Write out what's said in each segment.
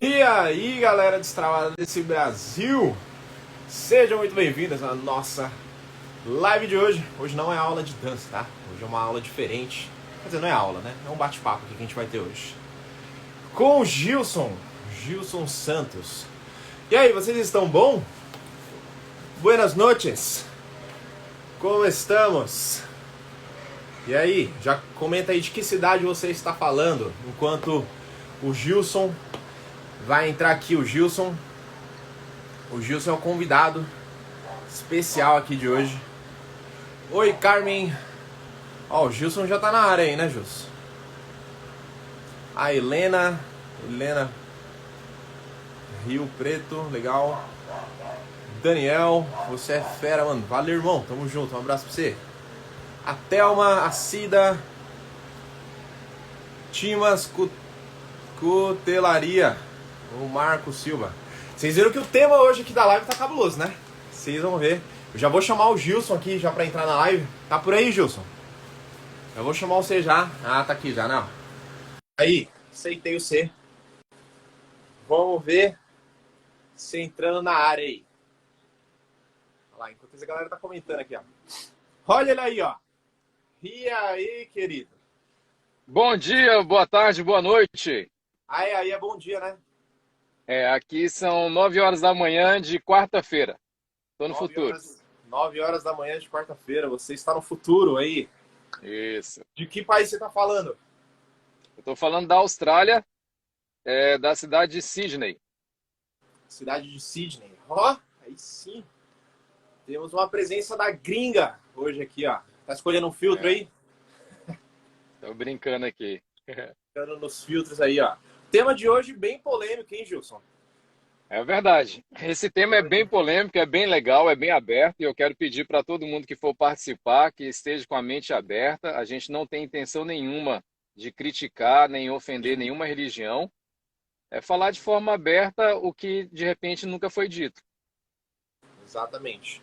E aí, galera destravada desse Brasil, sejam muito bem-vindas à nossa live de hoje. Hoje não é aula de dança, tá? Hoje é uma aula diferente. Quer dizer, não é aula, né? É um bate-papo que a gente vai ter hoje. Com o Gilson Santos. E aí, vocês estão bom? Buenas noches. Como estamos? E aí, já comenta aí de que cidade você está falando, enquanto o Gilson vai entrar aqui. O Gilson é o convidado especial aqui de hoje. Oi, Carmen. Ó, o Gilson já tá na área aí, né, Gilson? A Helena Rio Preto, legal. Daniel, você é fera, mano. Valeu, irmão. Tamo junto. Um abraço pra você. A Thelma, a Cida, Timas Cutelaria, o Marco Silva. Vocês viram que o tema hoje aqui da live tá cabuloso, né? Vocês vão ver. Eu já vou chamar o Gilson aqui já pra entrar na live. Tá por aí, Gilson? Eu vou chamar você já. Ah, tá aqui já, não. Aí, aceitei o C. Vamos ver você entrando na área aí. Olha lá, enquanto a galera tá comentando aqui, ó. Olha ele aí, ó. E aí, querido? Bom dia, boa tarde, boa noite. Aí é bom dia, né? Aqui são 9 horas da manhã de quarta-feira. Estou no 9 futuro. horas, 9 horas da manhã de quarta-feira. Você está no futuro aí. Isso. De que país você tá falando? Eu estou falando da Austrália, da cidade de Sydney. Cidade de Sydney. Ó, aí sim. Temos uma presença da gringa hoje aqui, ó. Tá escolhendo um filtro aí? Estou brincando aqui. Ficando nos filtros aí, ó. Tema de hoje bem polêmico, hein, Gilson? É verdade. Esse tema é bem polêmico, é bem legal, é bem aberto e eu quero pedir para todo mundo que for participar que esteja com a mente aberta. A gente não tem intenção nenhuma de criticar nem ofender nenhuma religião. É falar de forma aberta o que de repente nunca foi dito. Exatamente.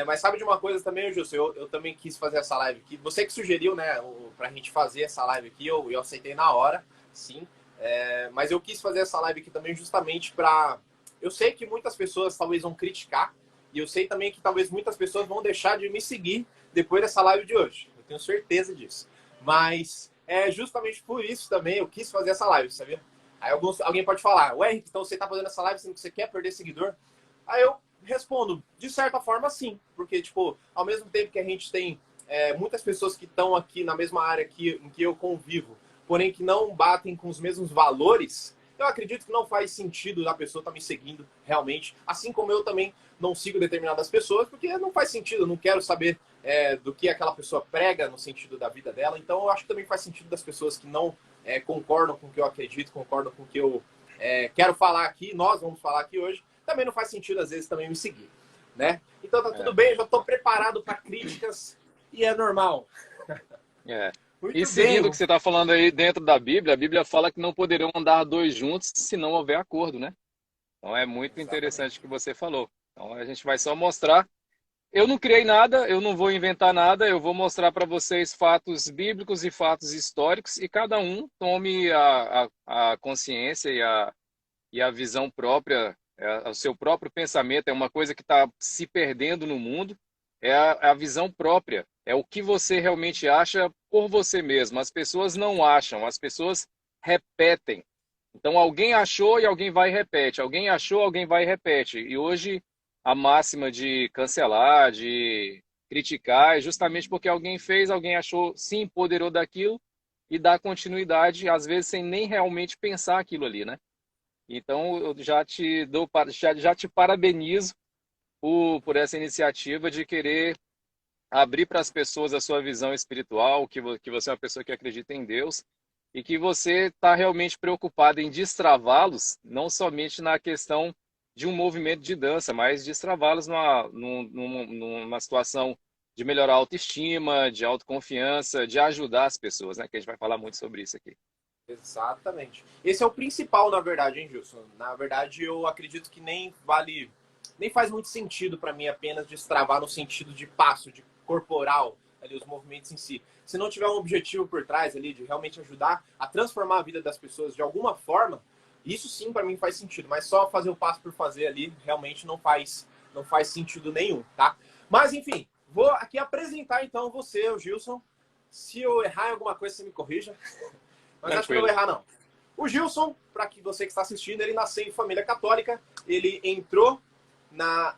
Mas sabe de uma coisa também, Gilson? Eu também quis fazer essa live aqui. Você que sugeriu, né, pra gente fazer essa live aqui, eu aceitei na hora, sim. Mas eu quis fazer essa live aqui também justamente pra. Eu sei que muitas pessoas talvez vão criticar, e eu sei também que talvez muitas pessoas vão deixar de me seguir depois dessa live de hoje. Eu tenho certeza disso. Mas é justamente por isso também eu quis fazer essa live, sabia? Aí alguém pode falar, ué, então você tá fazendo essa live sendo que você quer perder seguidor? Aí eu respondo, de certa forma, sim. Porque, tipo, ao mesmo tempo que a gente tem muitas pessoas que estão aqui na mesma área em que eu convivo, porém que não batem com os mesmos valores, eu acredito que não faz sentido a pessoa estar me seguindo realmente. Assim como eu também não sigo determinadas pessoas, porque não faz sentido, eu não quero saber do que aquela pessoa prega no sentido da vida dela. Então eu acho que também faz sentido das pessoas que não concordam com o que eu acredito, concordam com o que eu quero falar aqui, nós vamos falar aqui hoje, também não faz sentido às vezes também me seguir, né? Então tá tudo É, bem, eu já estou preparado para críticas e é normal. é. E Muito bem, seguindo o que você está falando aí dentro da Bíblia, a Bíblia fala que não poderão andar dois juntos se não houver acordo, né? Então é muito interessante exatamente. o que você falou. Então a gente vai só mostrar. Eu não criei nada, eu não vou inventar nada, eu vou mostrar para vocês fatos bíblicos e fatos históricos e cada um tome a consciência e a visão própria, o seu próprio pensamento. É uma coisa que está se perdendo no mundo, é a visão própria, é o que você realmente acha por você mesmo. As pessoas não acham, as pessoas repetem. Então alguém achou e alguém vai e repete, alguém achou, alguém vai e repete. E hoje a máxima de cancelar, de criticar, é justamente porque alguém fez, alguém achou, se empoderou daquilo e dá continuidade, às vezes sem nem realmente pensar aquilo ali, né? Então, eu já te dou, já te parabenizo por essa iniciativa de querer abrir para as pessoas a sua visão espiritual, que você é uma pessoa que acredita em Deus e que você está realmente preocupado em destravá-los, não somente na questão de um movimento de dança, mas destravá-los numa situação de melhorar a autoestima, de autoconfiança, de ajudar as pessoas, né? Que a gente vai falar muito sobre isso aqui. Exatamente. Esse é o principal, na verdade, hein, Gilson? Na verdade, eu acredito que nem faz muito sentido para mim apenas destravar no sentido de passo, de corporal, ali, os movimentos em si. Se não tiver um objetivo por trás ali de realmente ajudar a transformar a vida das pessoas de alguma forma, Isso sim para mim faz sentido, mas só fazer o passo por fazer ali realmente não faz sentido nenhum, tá? Mas enfim, vou aqui apresentar então você, o Gilson. Se eu errar em alguma coisa, você me corrija. Mas acho que não vou Tranquilo. errar, não. O Gilson, para que você que está assistindo, ele nasceu em família católica. Ele entrou na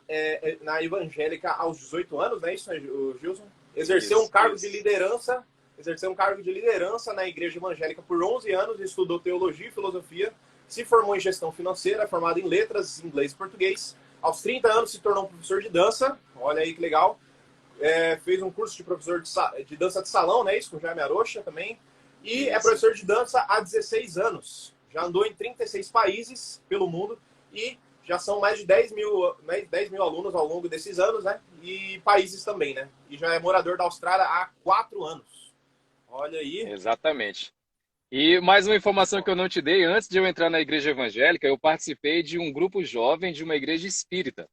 evangélica aos 18 anos, não é isso, o Gilson? Exerceu um Isso, cargo de isso. liderança. Exerceu um cargo de liderança na igreja evangélica por 11 anos, estudou teologia e filosofia, se formou em gestão financeira, formado em letras, inglês e português. Aos 30 anos se tornou professor de dança, olha aí que legal. Fez um curso de professor de dança de salão, né? Isso, com Jaime Arocha também. E é Isso. professor de dança há 16 anos. Já andou em 36 países pelo mundo e já são mais de 10 mil alunos ao longo desses anos, né? E países também, né? E já é morador da Austrália há 4 anos. Olha aí. Exatamente. E mais uma informação que eu não te dei, antes de eu entrar na igreja evangélica, eu participei de um grupo jovem de uma igreja espírita.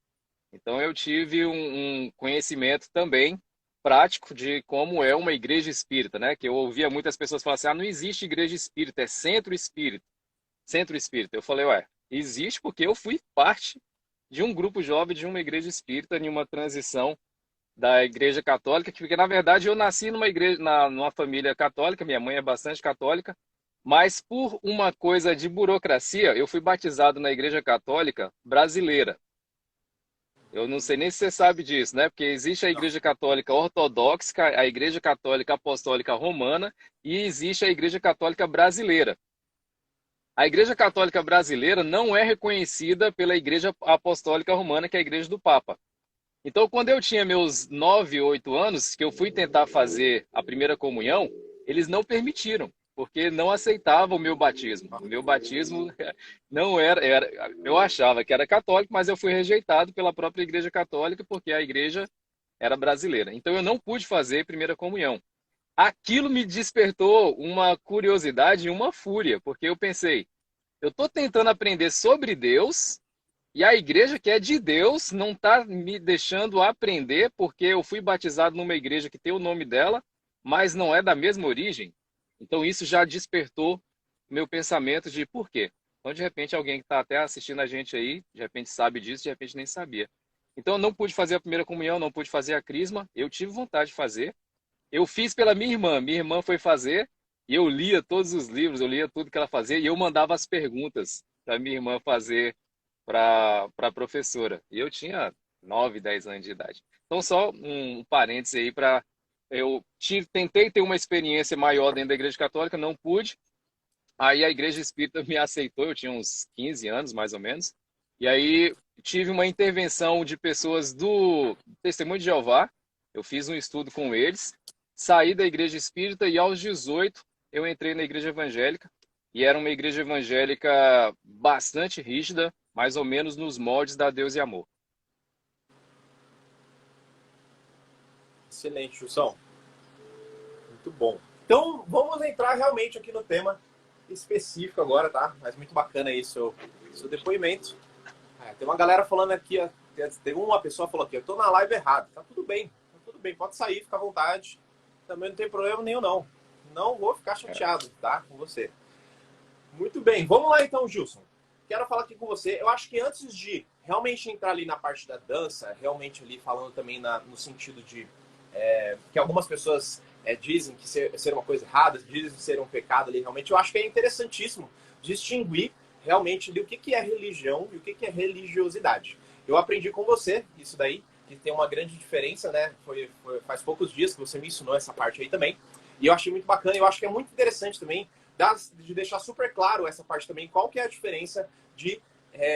Então eu tive um conhecimento também prático de como é uma igreja espírita, né? Que eu ouvia muitas pessoas falar assim, não existe igreja espírita, é centro espírita. Centro espírita. Eu falei, ué, existe porque eu fui parte de um grupo jovem de uma igreja espírita em uma transição da igreja católica, porque na verdade eu nasci numa igreja, numa família católica, minha mãe é bastante católica, mas por uma coisa de burocracia, eu fui batizado na igreja católica brasileira. Eu não sei nem se você sabe disso, né? Porque existe a Igreja Católica Ortodoxa, a Igreja Católica Apostólica Romana e existe a Igreja Católica Brasileira. A Igreja Católica Brasileira não é reconhecida pela Igreja Apostólica Romana, que é a Igreja do Papa. Então, quando eu tinha meus 9, 8 anos, que eu fui tentar fazer a primeira comunhão, eles não permitiram, porque não aceitavam o meu batismo. O meu batismo não eu achava que era católico, mas eu fui rejeitado pela própria Igreja Católica, porque a igreja era brasileira. Então, eu não pude fazer primeira comunhão. Aquilo me despertou uma curiosidade e uma fúria, porque eu pensei, eu estou tentando aprender sobre Deus e a igreja que é de Deus não está me deixando aprender porque eu fui batizado numa igreja que tem o nome dela, mas não é da mesma origem. Então isso já despertou meu pensamento de por quê? Então de repente alguém que está até assistindo a gente aí, de repente sabe disso, de repente nem sabia. Então eu não pude fazer a primeira comunhão, não pude fazer a crisma, eu tive vontade de fazer. Eu fiz pela minha irmã foi fazer e eu lia todos os livros, eu lia tudo que ela fazia e eu mandava as perguntas para minha irmã fazer para a professora. E eu tinha 9, 10 anos de idade. Então, só um parêntese aí para. Tentei ter uma experiência maior dentro da Igreja Católica, não pude. Aí a Igreja Espírita me aceitou, eu tinha uns 15 anos, mais ou menos. E aí tive uma intervenção de pessoas do Testemunho de Jeová. Eu fiz um estudo com eles, saí da Igreja Espírita e aos 18 eu entrei na Igreja Evangélica. E era uma igreja evangélica bastante rígida, mais ou menos nos moldes da Deus e Amor. Excelente, Gilson. Muito bom. Então, vamos entrar realmente aqui no tema específico agora, tá? Mas muito bacana aí seu depoimento. Tem uma galera falando aqui, ó, tem uma pessoa falou aqui, eu tô na live errada. Tá tudo bem, pode sair, fica à vontade. Também não tem problema nenhum, não. Não vou ficar chateado, tá? Com você. Muito bem, vamos lá então, Gilson. Quero falar aqui com você. Eu acho que antes de realmente entrar ali na parte da dança, realmente ali falando também no sentido de que algumas pessoas dizem que ser uma coisa errada, dizem ser um pecado ali, realmente, eu acho que é interessantíssimo distinguir realmente ali o que é religião e o que é religiosidade. Eu aprendi com você isso daí, que tem uma grande diferença, né? Faz poucos dias que você me ensinou essa parte aí também. E eu achei muito bacana, eu acho que é muito interessante também de deixar super claro essa parte também, qual que é a diferença de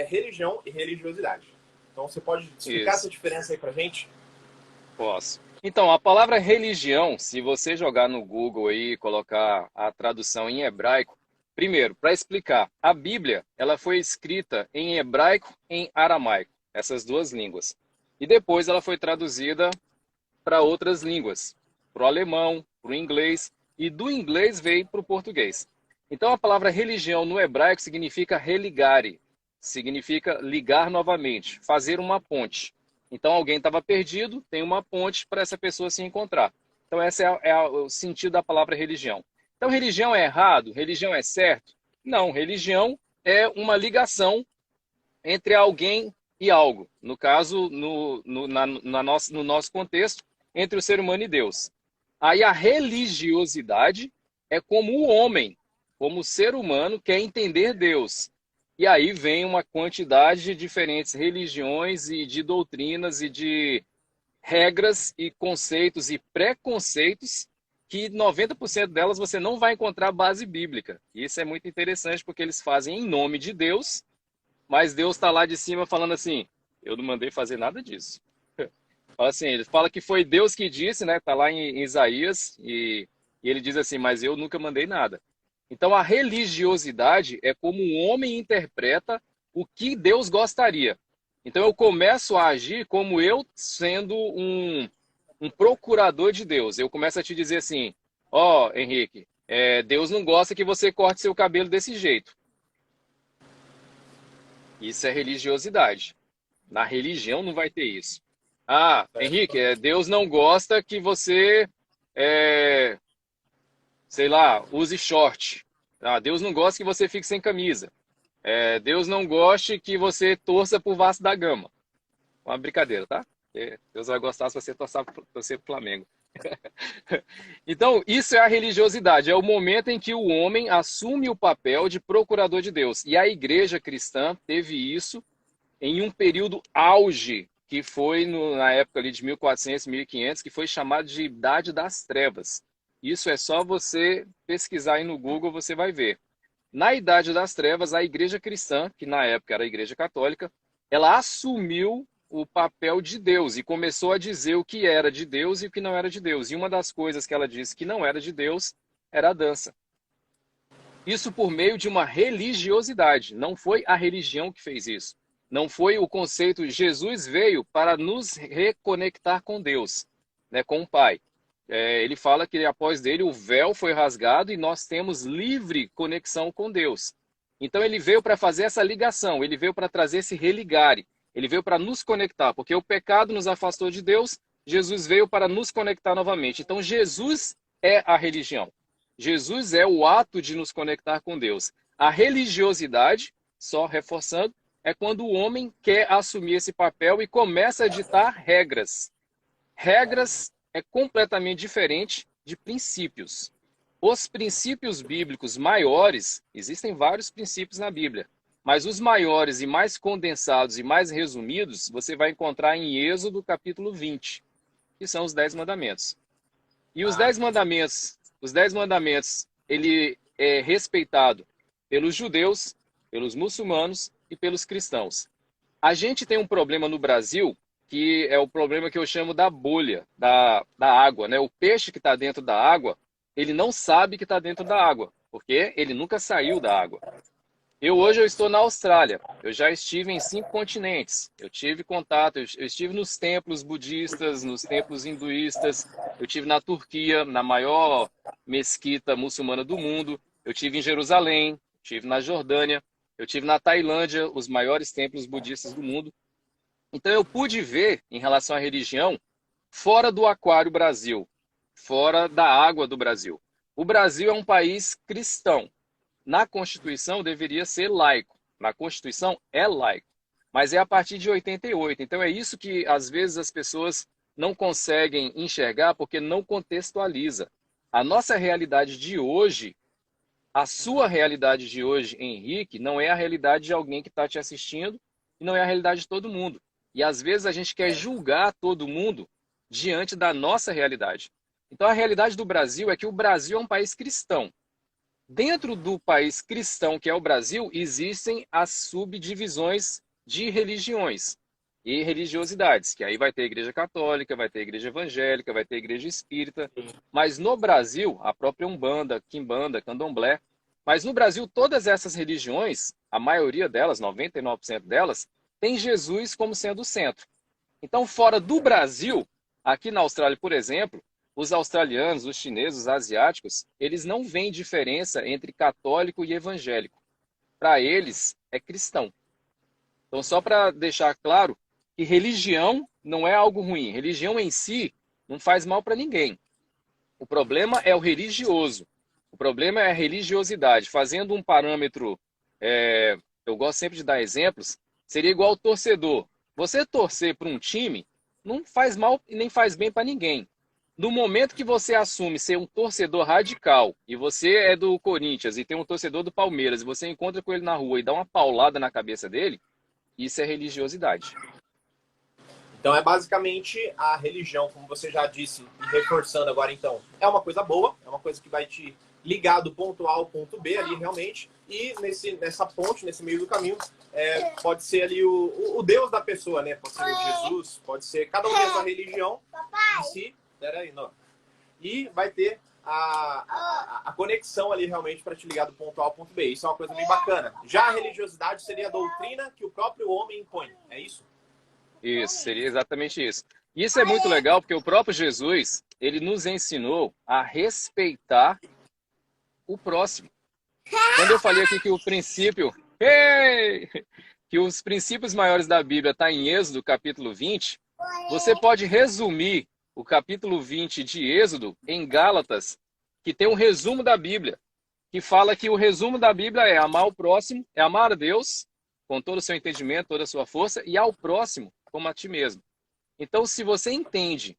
religião e religiosidade. Então, você pode explicar essa Isso, diferença aí pra gente? posso. Então, a palavra religião, se você jogar no Google aí e colocar a tradução em hebraico, primeiro, para explicar, a Bíblia, ela foi escrita em hebraico e em aramaico, essas duas línguas. E depois ela foi traduzida para outras línguas, para o alemão, para o inglês, e do inglês veio para o português. Então a palavra religião no hebraico significa religare, significa ligar novamente, fazer uma ponte. Então alguém estava perdido, tem uma ponte para essa pessoa se encontrar. Então esse é o sentido da palavra religião. Então religião é errado? Religião é certo? Não, religião é uma ligação entre alguém e algo. No caso, no nosso contexto, entre o ser humano e Deus. Aí a religiosidade é como o homem, como o ser humano, quer entender Deus. E aí vem uma quantidade de diferentes religiões e de doutrinas e de regras e conceitos e preconceitos que 90% delas você não vai encontrar base bíblica. E isso é muito interessante porque eles fazem em nome de Deus, mas Deus está lá de cima falando assim, eu não mandei fazer nada disso. Fala assim, ele fala que foi Deus que disse, né? Está lá em Isaías, e ele diz assim, mas eu nunca mandei nada. Então a religiosidade é como um homem interpreta o que Deus gostaria. Então eu começo a agir como eu sendo um procurador de Deus. Eu começo a te dizer assim, ó, Henrique, Deus não gosta que você corte seu cabelo desse jeito. Isso é religiosidade. Na religião não vai ter isso. Ah, Henrique, Deus não gosta que você, sei lá, use short. Ah, Deus não gosta que você fique sem camisa. Deus não gosta que você torça por Vasco da Gama. Uma brincadeira, tá? Deus vai gostar se você torcer pro Flamengo. Então, isso é a religiosidade. É o momento em que o homem assume o papel de procurador de Deus. E a igreja cristã teve isso em um período auge, que foi na época ali de 1400, 1500, que foi chamado de Idade das Trevas. Isso é só você pesquisar aí no Google, você vai ver. Na Idade das Trevas, a igreja cristã, que na época era a igreja católica, ela assumiu o papel de Deus e começou a dizer o que era de Deus e o que não era de Deus. E uma das coisas que ela disse que não era de Deus era a dança. Isso por meio de uma religiosidade. Não foi a religião que fez isso. Não foi o conceito. Jesus veio para nos reconectar com Deus, né, com o Pai. Ele fala que após dele o véu foi rasgado e nós temos livre conexão com Deus. Então ele veio para fazer essa ligação, ele veio para trazer esse religare, ele veio para nos conectar, porque o pecado nos afastou de Deus, Jesus veio para nos conectar novamente. Então Jesus é a religião. Jesus é o ato de nos conectar com Deus. A religiosidade, só reforçando, é quando o homem quer assumir esse papel e começa a ditar regras. Regras é completamente diferente de princípios. Os princípios bíblicos maiores, existem vários princípios na Bíblia, mas os maiores e mais condensados e mais resumidos, você vai encontrar em Êxodo capítulo 20, que são os 10 mandamentos. E os 10 mandamentos, ele é respeitado pelos judeus, pelos muçulmanos e pelos cristãos. A gente tem um problema no Brasil, que é o problema que eu chamo da bolha, da água, né? O peixe que está dentro da água, ele não sabe que está dentro da água, porque ele nunca saiu da água. Hoje eu estou na Austrália, eu já estive em 5 continentes, eu tive contato, eu estive nos templos budistas, nos templos hinduístas, eu estive na Turquia, na maior mesquita muçulmana do mundo, eu estive em Jerusalém, estive na Jordânia, eu estive na Tailândia, os maiores templos budistas do mundo. Então eu pude ver, em relação à religião, fora do aquário Brasil, fora da água do Brasil. O Brasil é um país cristão. Na Constituição deveria ser laico. Na Constituição é laico. Mas é a partir de 88. Então é isso que às vezes as pessoas não conseguem enxergar porque não contextualiza. A nossa realidade de hoje, a sua realidade de hoje, Henrique, não é a realidade de alguém que está te assistindo e não é a realidade de todo mundo. E às vezes a gente quer julgar todo mundo diante da nossa realidade. Então a realidade do Brasil é que o Brasil é um país cristão. Dentro do país cristão, que é o Brasil, existem as subdivisões de religiões e religiosidades, que aí vai ter a igreja católica, vai ter a igreja evangélica, vai ter a igreja espírita. Mas no Brasil, a própria Umbanda, Quimbanda, Candomblé, mas no Brasil todas essas religiões, a maioria delas, 99% delas, tem Jesus como sendo o centro. Então, fora do Brasil, aqui na Austrália, por exemplo, os australianos, os chineses, os asiáticos, eles não veem diferença entre católico e evangélico. Para eles, é cristão. Então, só para deixar claro que religião não é algo ruim. Religião em si não faz mal para ninguém. O problema é o religioso. O problema é a religiosidade. Fazendo um parâmetro eu gosto sempre de dar exemplos, seria igual ao torcedor. Você torcer para um time não faz mal e nem faz bem para ninguém. No momento que você assume ser um torcedor radical, e você é do Corinthians e tem um torcedor do Palmeiras, e você encontra com ele na rua e dá uma paulada na cabeça dele, isso é religiosidade. Então é basicamente a religião, como você já disse, e reforçando agora então, é uma coisa boa, é uma coisa que vai te ligar do ponto A ao ponto B ali realmente, e nessa ponte, nesse meio do caminho, pode ser ali o Deus da pessoa, né? Pode ser o Jesus, pode ser cada um tem a sua religião em si, peraí, não. E vai ter a conexão ali realmente para te ligar do ponto A ao ponto B. Isso é uma coisa bem bacana. Já a religiosidade seria a doutrina que o próprio homem impõe, é isso? Isso, seria exatamente isso. Isso é muito legal porque o próprio Jesus, ele nos ensinou a respeitar o próximo. Quando eu falei aqui que o princípio, que os princípios maiores da Bíblia está em Êxodo, capítulo 20, você pode resumir o capítulo 20 de Êxodo em Gálatas, que tem um resumo da Bíblia, que fala que o resumo da Bíblia é amar o próximo, é amar a Deus com todo o seu entendimento, toda a sua força, e ao próximo como a ti mesmo. Então, se você entende,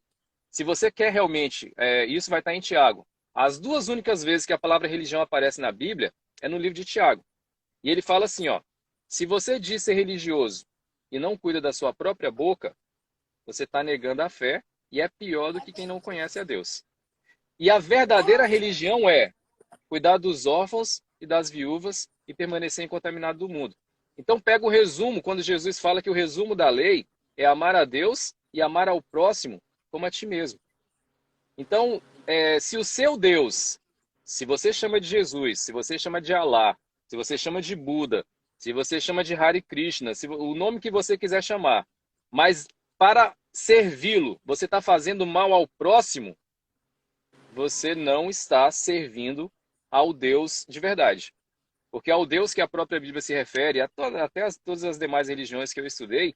se você quer realmente, isso vai estar em Tiago. As duas únicas vezes que a palavra religião aparece na Bíblia é no livro de Tiago. E ele fala assim, ó, se você diz ser religioso e não cuida da sua própria boca, você está negando a fé e é pior do que quem não conhece a Deus. E a verdadeira religião é cuidar dos órfãos e das viúvas e permanecer incontaminado do mundo. Então pega o resumo, quando Jesus fala que o resumo da lei é amar a Deus e amar ao próximo como a ti mesmo. Então, se o seu Deus, se você chama de Jesus, se você chama de Alá, se você chama de Buda, se você chama de Hare Krishna, o nome que você quiser chamar, mas para servi-lo, você está fazendo mal ao próximo, você não está servindo ao Deus de verdade. Porque ao Deus que a própria Bíblia se refere, até todas as demais religiões que eu estudei,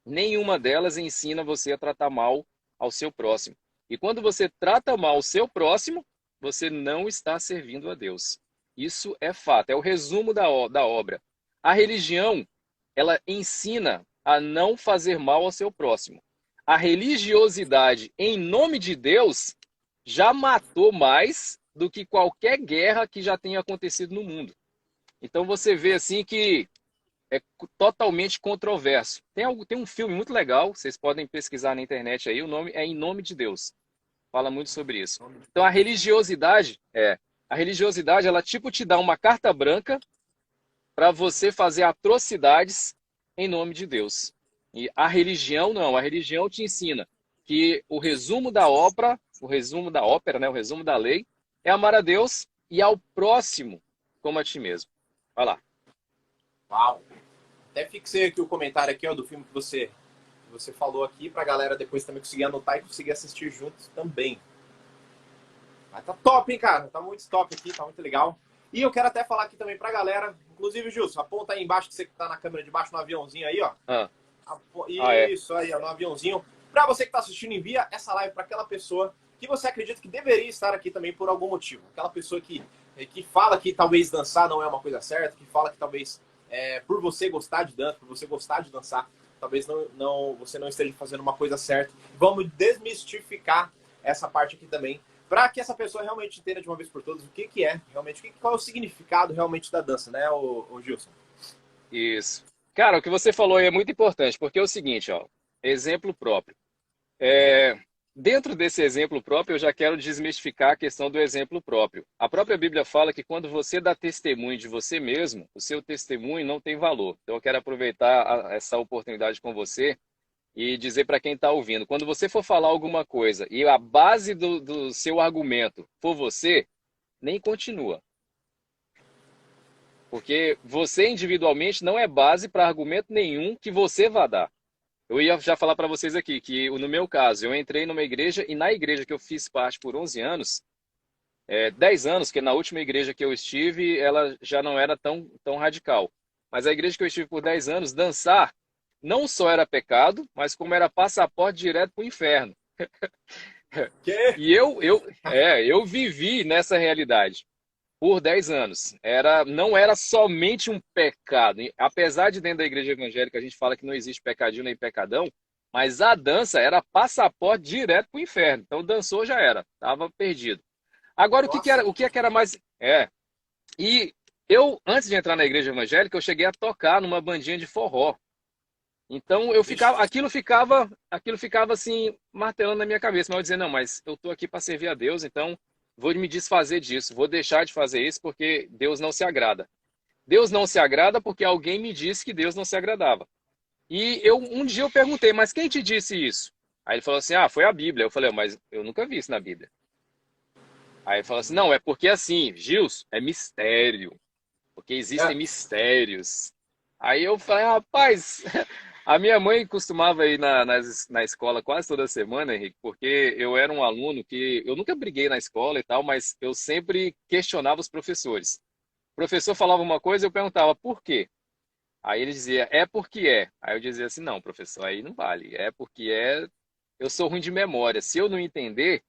nenhuma delas ensina você a tratar mal ao seu próximo. E quando você trata mal o seu próximo, você não está servindo a Deus. Isso é fato, é o resumo da obra. A religião, ela ensina a não fazer mal ao seu próximo. A religiosidade em nome de Deus já matou mais do que qualquer guerra que já tenha acontecido no mundo. Então você vê assim que é totalmente controverso. Tem um filme muito legal, vocês podem pesquisar na internet aí, o nome é Em Nome de Deus. Fala muito sobre isso. Então a religiosidade ela tipo te dá uma carta branca para você fazer atrocidades em nome de Deus. E a religião não, a religião te ensina que o resumo da ópera, né, o resumo da lei é amar a Deus e ao próximo como a ti mesmo. Vai lá. Uau! Até fixei aqui o comentário aqui, ó, do filme que você falou aqui, pra galera depois também conseguir anotar e conseguir assistir juntos também. Mas tá top, hein, cara? Tá muito top aqui, tá muito legal. E eu quero até falar aqui também pra galera, inclusive, Gilson, aponta aí embaixo que você tá na câmera de baixo no aviãozinho aí, ó. Isso aí, ó, no aviãozinho. Pra você que tá assistindo, envia essa live pra aquela pessoa que você acredita que deveria estar aqui também por algum motivo. Aquela pessoa que fala que talvez dançar não é uma coisa certa, que fala que talvez por você gostar de dança, por você gostar de dançar, talvez você não esteja fazendo uma coisa certa. Vamos desmistificar essa parte aqui também, para que essa pessoa realmente entenda de uma vez por todas o que é realmente, qual é o significado realmente da dança, né, o Gilson? Isso. Cara, o que você falou aí é muito importante, porque é o seguinte, ó, exemplo próprio. Dentro desse exemplo próprio, eu já quero desmistificar a questão do exemplo próprio. A própria Bíblia fala que quando você dá testemunho de você mesmo, o seu testemunho não tem valor. Então eu quero aproveitar essa oportunidade com você e dizer para quem está ouvindo, quando você for falar alguma coisa e a base do seu argumento for você, nem continua. Porque você individualmente não é base para argumento nenhum que você vá dar. Eu ia já falar para vocês aqui que, no meu caso, eu entrei numa igreja e na igreja que eu fiz parte por 11 anos, 10 anos, que na última igreja que eu estive, ela já não era tão radical. Mas a igreja que eu estive por 10 anos, dançar não só era pecado, mas como era passaporte direto para o inferno. Que? E eu vivi nessa realidade. por 10 anos. Não era somente um pecado. Apesar de dentro da igreja evangélica a gente fala que não existe pecadinho nem pecadão, mas a dança era passaporte direto para o inferno. Então dançou já era, estava perdido. Agora Nossa, o que é que era mais e eu antes de entrar na igreja evangélica eu cheguei a tocar numa bandinha de forró. Então eu vixe. ficava, aquilo ficava assim martelando na minha cabeça, mas eu dizia, não, mas eu tô aqui para servir a Deus, então vou me desfazer disso, vou deixar de fazer isso porque Deus não se agrada. Deus não se agrada porque alguém me disse que Deus não se agradava. E um dia eu perguntei, mas quem te disse isso? Aí ele falou assim, foi a Bíblia. Eu falei, mas eu nunca vi isso na Bíblia. Aí ele falou assim, não, é porque assim, Gils, é mistério, porque existem É, mistérios. Aí eu falei, rapaz, a minha mãe costumava ir na escola quase toda semana, Henrique, porque eu era um aluno que eu nunca briguei na escola e tal, mas eu sempre questionava os professores. O professor falava uma coisa, eu perguntava por quê? Aí ele dizia, é porque é. Aí eu dizia assim, não, professor, aí não vale. É porque é, eu sou ruim de memória. Se eu não entender,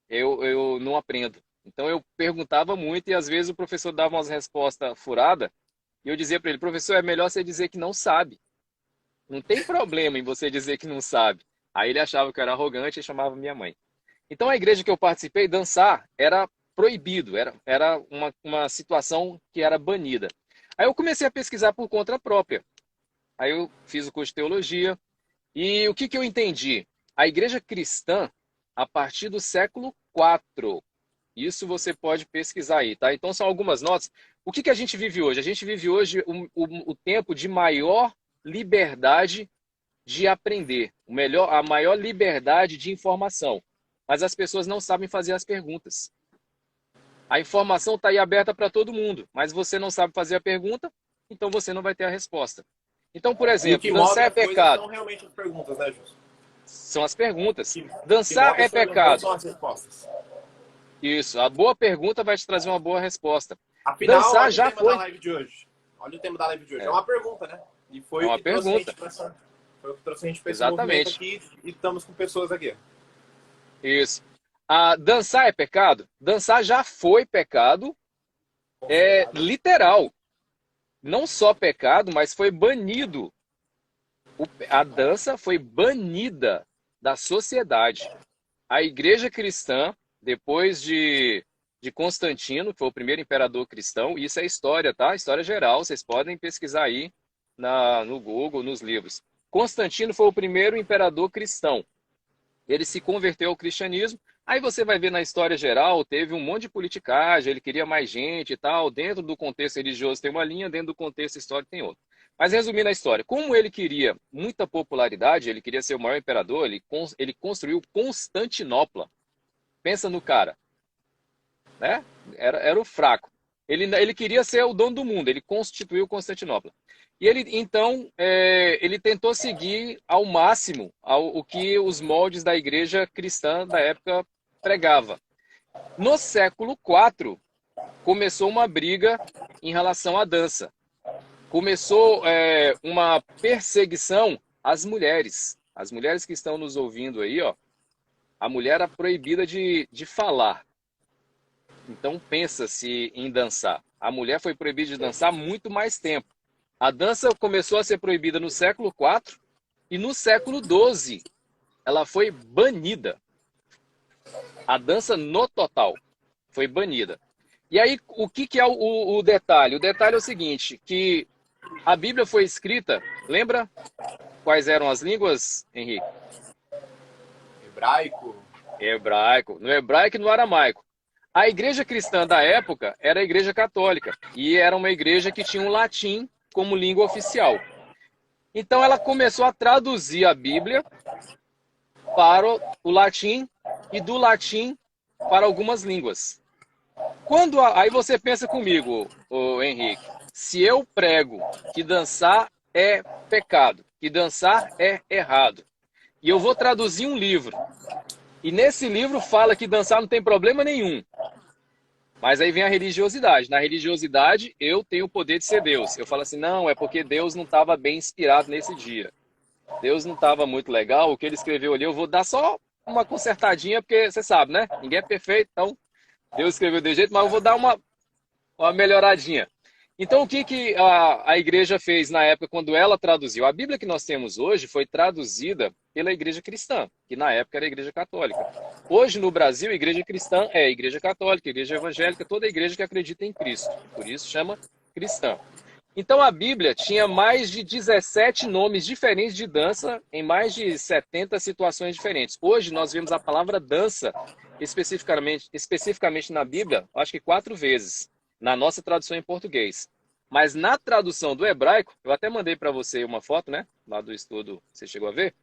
eu não aprendo. Então eu perguntava muito e às vezes o professor dava umas respostas furadas e eu dizia para ele, professor, é melhor você dizer que não sabe. Não tem problema em você dizer que não sabe. Aí ele achava que eu era arrogante e chamava minha mãe. Então a igreja que eu participei, dançar, era proibido, era uma situação que era banida. Aí eu comecei a pesquisar por conta própria. Aí eu fiz o curso de teologia e o que, que eu entendi? A igreja cristã, a partir do século IV, isso você pode pesquisar aí, tá? Então são algumas notas. O que, que a gente vive hoje? A gente vive hoje o tempo de maior liberdade de aprender, a maior liberdade de informação. Mas as pessoas não sabem fazer as perguntas. A informação está aí aberta para todo mundo, mas você não sabe fazer a pergunta, então você não vai ter a resposta. Então, por e o exemplo, que move dançar é as coisas pecado. são realmente as perguntas, né, Jus? São as perguntas. O que Dançar move é as coisas não pecado. são as respostas. Isso. A boa pergunta vai te trazer uma boa resposta. Afinal, Dançar olha o já tema da foi. live de hoje. Olha o tema da live de hoje. É É, uma pergunta, né? E é foi o uma que trouxe a gente pergunta. para foi o que trouxe a gente para esse movimento Exatamente. aqui e estamos com pessoas aqui. Isso. Dançar é pecado? Dançar já foi pecado, Considerado. literal. Não só pecado, mas foi banido. A dança foi banida da sociedade. A igreja cristã, depois de Constantino, que foi o primeiro imperador cristão, isso é história, tá? História geral, vocês podem pesquisar aí no Google, nos livros. Constantino foi o primeiro imperador cristão. Ele se converteu ao cristianismo. Aí você vai ver na história geral, teve um monte de politicagem, ele queria mais gente e tal. Dentro do contexto religioso tem uma linha, dentro do contexto histórico tem outra. Mas resumindo a história, como ele queria muita popularidade, ele queria ser o maior imperador, ele construiu Constantinopla. Pensa no cara, né? Era o fraco. Ele queria ser o dono do mundo, ele constituiu Constantinopla. E ele, então, ele tentou seguir ao máximo o que os moldes da igreja cristã da época pregava. No século IV, começou uma briga em relação à dança. Começou uma perseguição às mulheres. As mulheres que estão nos ouvindo aí, ó, a mulher era proibida de falar. Então pensa-se em dançar. A mulher foi proibida de dançar há muito mais tempo. A dança começou a ser proibida no século IV e no século XII ela foi banida. A dança no total foi banida. E aí, o que é o detalhe? O detalhe é o seguinte, que a Bíblia foi escrita, lembra quais eram as línguas, Henrique? Hebraico. Hebraico. No hebraico e no aramaico. A igreja cristã da época era a igreja católica e era uma igreja que tinha o latim como língua oficial. Então ela começou a traduzir a Bíblia para o latim e do latim para algumas línguas. Aí você pensa comigo, Henrique, se eu prego que dançar é pecado, que dançar é errado, e eu vou traduzir um livro, e nesse livro fala que dançar não tem problema nenhum, mas aí vem a religiosidade. Na religiosidade, eu tenho o poder de ser Deus. Eu falo assim, não, é porque Deus não estava bem inspirado nesse dia. Deus não estava muito legal, o que ele escreveu ali, eu vou dar só uma consertadinha, porque você sabe, né? Ninguém é perfeito, então Deus escreveu de jeito, mas eu vou dar uma melhoradinha. Então, o que, que a igreja fez na época quando ela traduziu? A Bíblia que nós temos hoje foi traduzida pela igreja cristã, que na época era a igreja católica. Hoje, no Brasil, a igreja cristã é a igreja católica, a igreja evangélica, toda a igreja que acredita em Cristo. Por isso chama cristã. Então, a Bíblia tinha mais de 17 nomes diferentes de dança em mais de 70 situações diferentes. Hoje, nós vemos a palavra dança especificamente na Bíblia, acho que 4 vezes, na nossa tradução em português. Mas na tradução do hebraico, eu até mandei para você uma foto, né? Lá do estudo, você chegou a ver?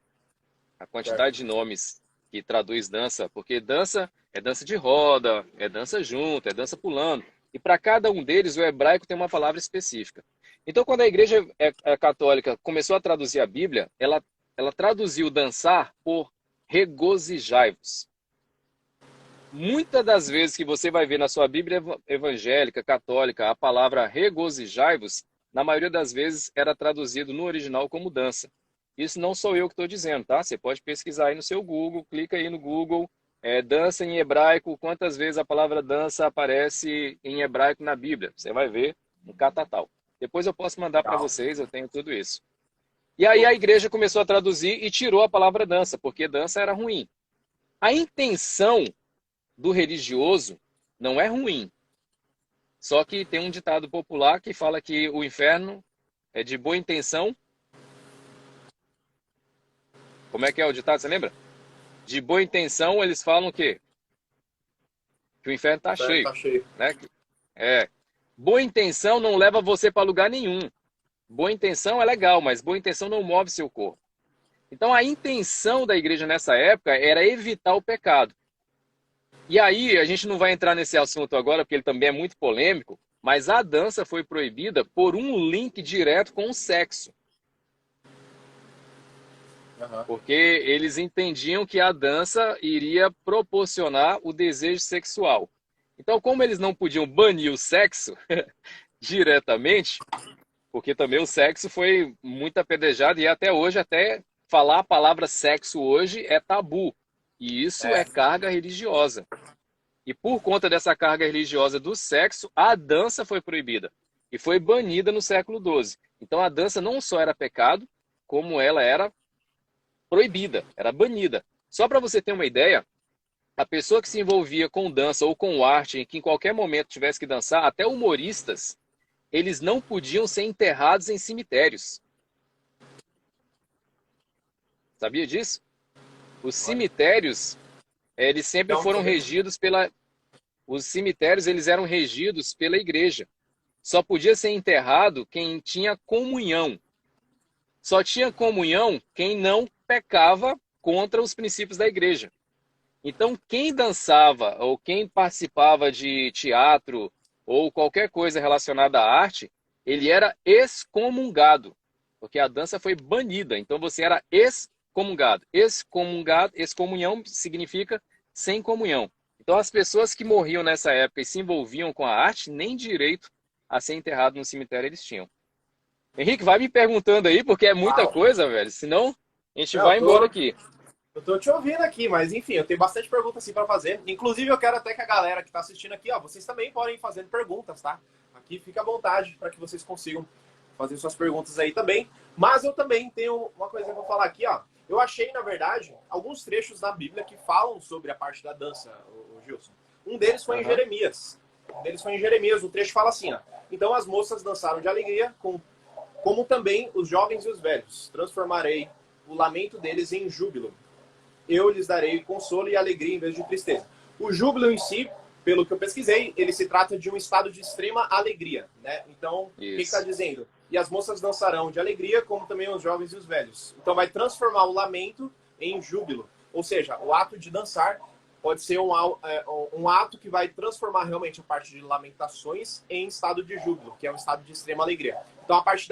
A quantidade de nomes que traduz dança, porque dança é dança de roda, é dança junto, é dança pulando. E para cada um deles, o hebraico tem uma palavra específica. Então, quando a igreja católica começou a traduzir a Bíblia, ela traduziu dançar por regozijai-vos. Muitas das vezes que você vai ver na sua Bíblia evangélica, católica, a palavra regozijai-vos, na maioria das vezes era traduzido no original como dança. Isso não sou eu que estou dizendo, tá? Você pode pesquisar aí no seu Google, clica aí no Google, dança em hebraico, quantas vezes a palavra dança aparece em hebraico na Bíblia. Você vai ver um catatal. Depois eu posso mandar para vocês, eu tenho tudo isso. E aí a igreja começou a traduzir e tirou a palavra dança, porque dança era ruim. A intenção do religioso não é ruim. Só que tem um ditado popular que fala que o inferno é de boa intenção. Como é que é o ditado, você lembra? De boa intenção, eles falam o quê? Que o inferno está cheio. Tá cheio. Né? Boa intenção não leva você para lugar nenhum. Boa intenção é legal, mas boa intenção não move seu corpo. Então a intenção da igreja nessa época era evitar o pecado. E aí, a gente não vai entrar nesse assunto agora, porque ele também é muito polêmico, mas a dança foi proibida por um link direto com o sexo. Porque eles entendiam que a dança iria proporcionar o desejo sexual. Então, como eles não podiam banir o sexo diretamente, porque também o sexo foi muito apedrejado e até hoje, até falar a palavra sexo hoje é tabu. E isso é carga religiosa. E por conta dessa carga religiosa do sexo, a dança foi proibida. E foi banida no século XII. Então a dança não só era pecado, como ela era proibida, era banida. Só para você ter uma ideia, a pessoa que se envolvia com dança ou com arte, em que em qualquer momento tivesse que dançar, até humoristas, eles não podiam ser enterrados em cemitérios. Sabia disso? Os cemitérios, eles sempre foram regidos pela... Os cemitérios, eles eram regidos pela igreja. Só podia ser enterrado quem tinha comunhão. Só tinha comunhão quem não pecava contra os princípios da igreja. Então, quem dançava ou quem participava de teatro ou qualquer coisa relacionada à arte, ele era excomungado, porque a dança foi banida. Então, você era excomungado. Excomunhão significa sem comunhão. Então, as pessoas que morriam nessa época e se envolviam com a arte, nem direito a ser enterrado no cemitério eles tinham. Henrique, vai me perguntando aí, porque é muita coisa, velho. Senão, a gente vai embora aqui. Eu tô te ouvindo aqui, mas enfim, eu tenho bastante perguntas assim para fazer. Inclusive, eu quero até que a galera que tá assistindo aqui, ó, vocês também podem ir fazendo perguntas, tá? Aqui fica à vontade para que vocês consigam fazer suas perguntas aí também. Mas eu também tenho uma coisa que eu vou falar aqui, ó. Eu achei, na verdade, alguns trechos da Bíblia que falam sobre a parte da dança, o Gilson. Um deles foi em Jeremias. O trecho fala assim, ó. Então as moças dançaram de alegria, como também os jovens e os velhos. Transformarei o lamento deles em júbilo. Eu lhes darei consolo e alegria em vez de tristeza. O júbilo em si, pelo que eu pesquisei, ele se trata de um estado de extrema alegria, né? Então, o que está dizendo? E as moças dançarão de alegria, como também os jovens e os velhos. Então, vai transformar o lamento em júbilo. Ou seja, o ato de dançar pode ser um ato que vai transformar realmente a parte de lamentações em estado de júbilo, que é um estado de extrema alegria. Então, a parte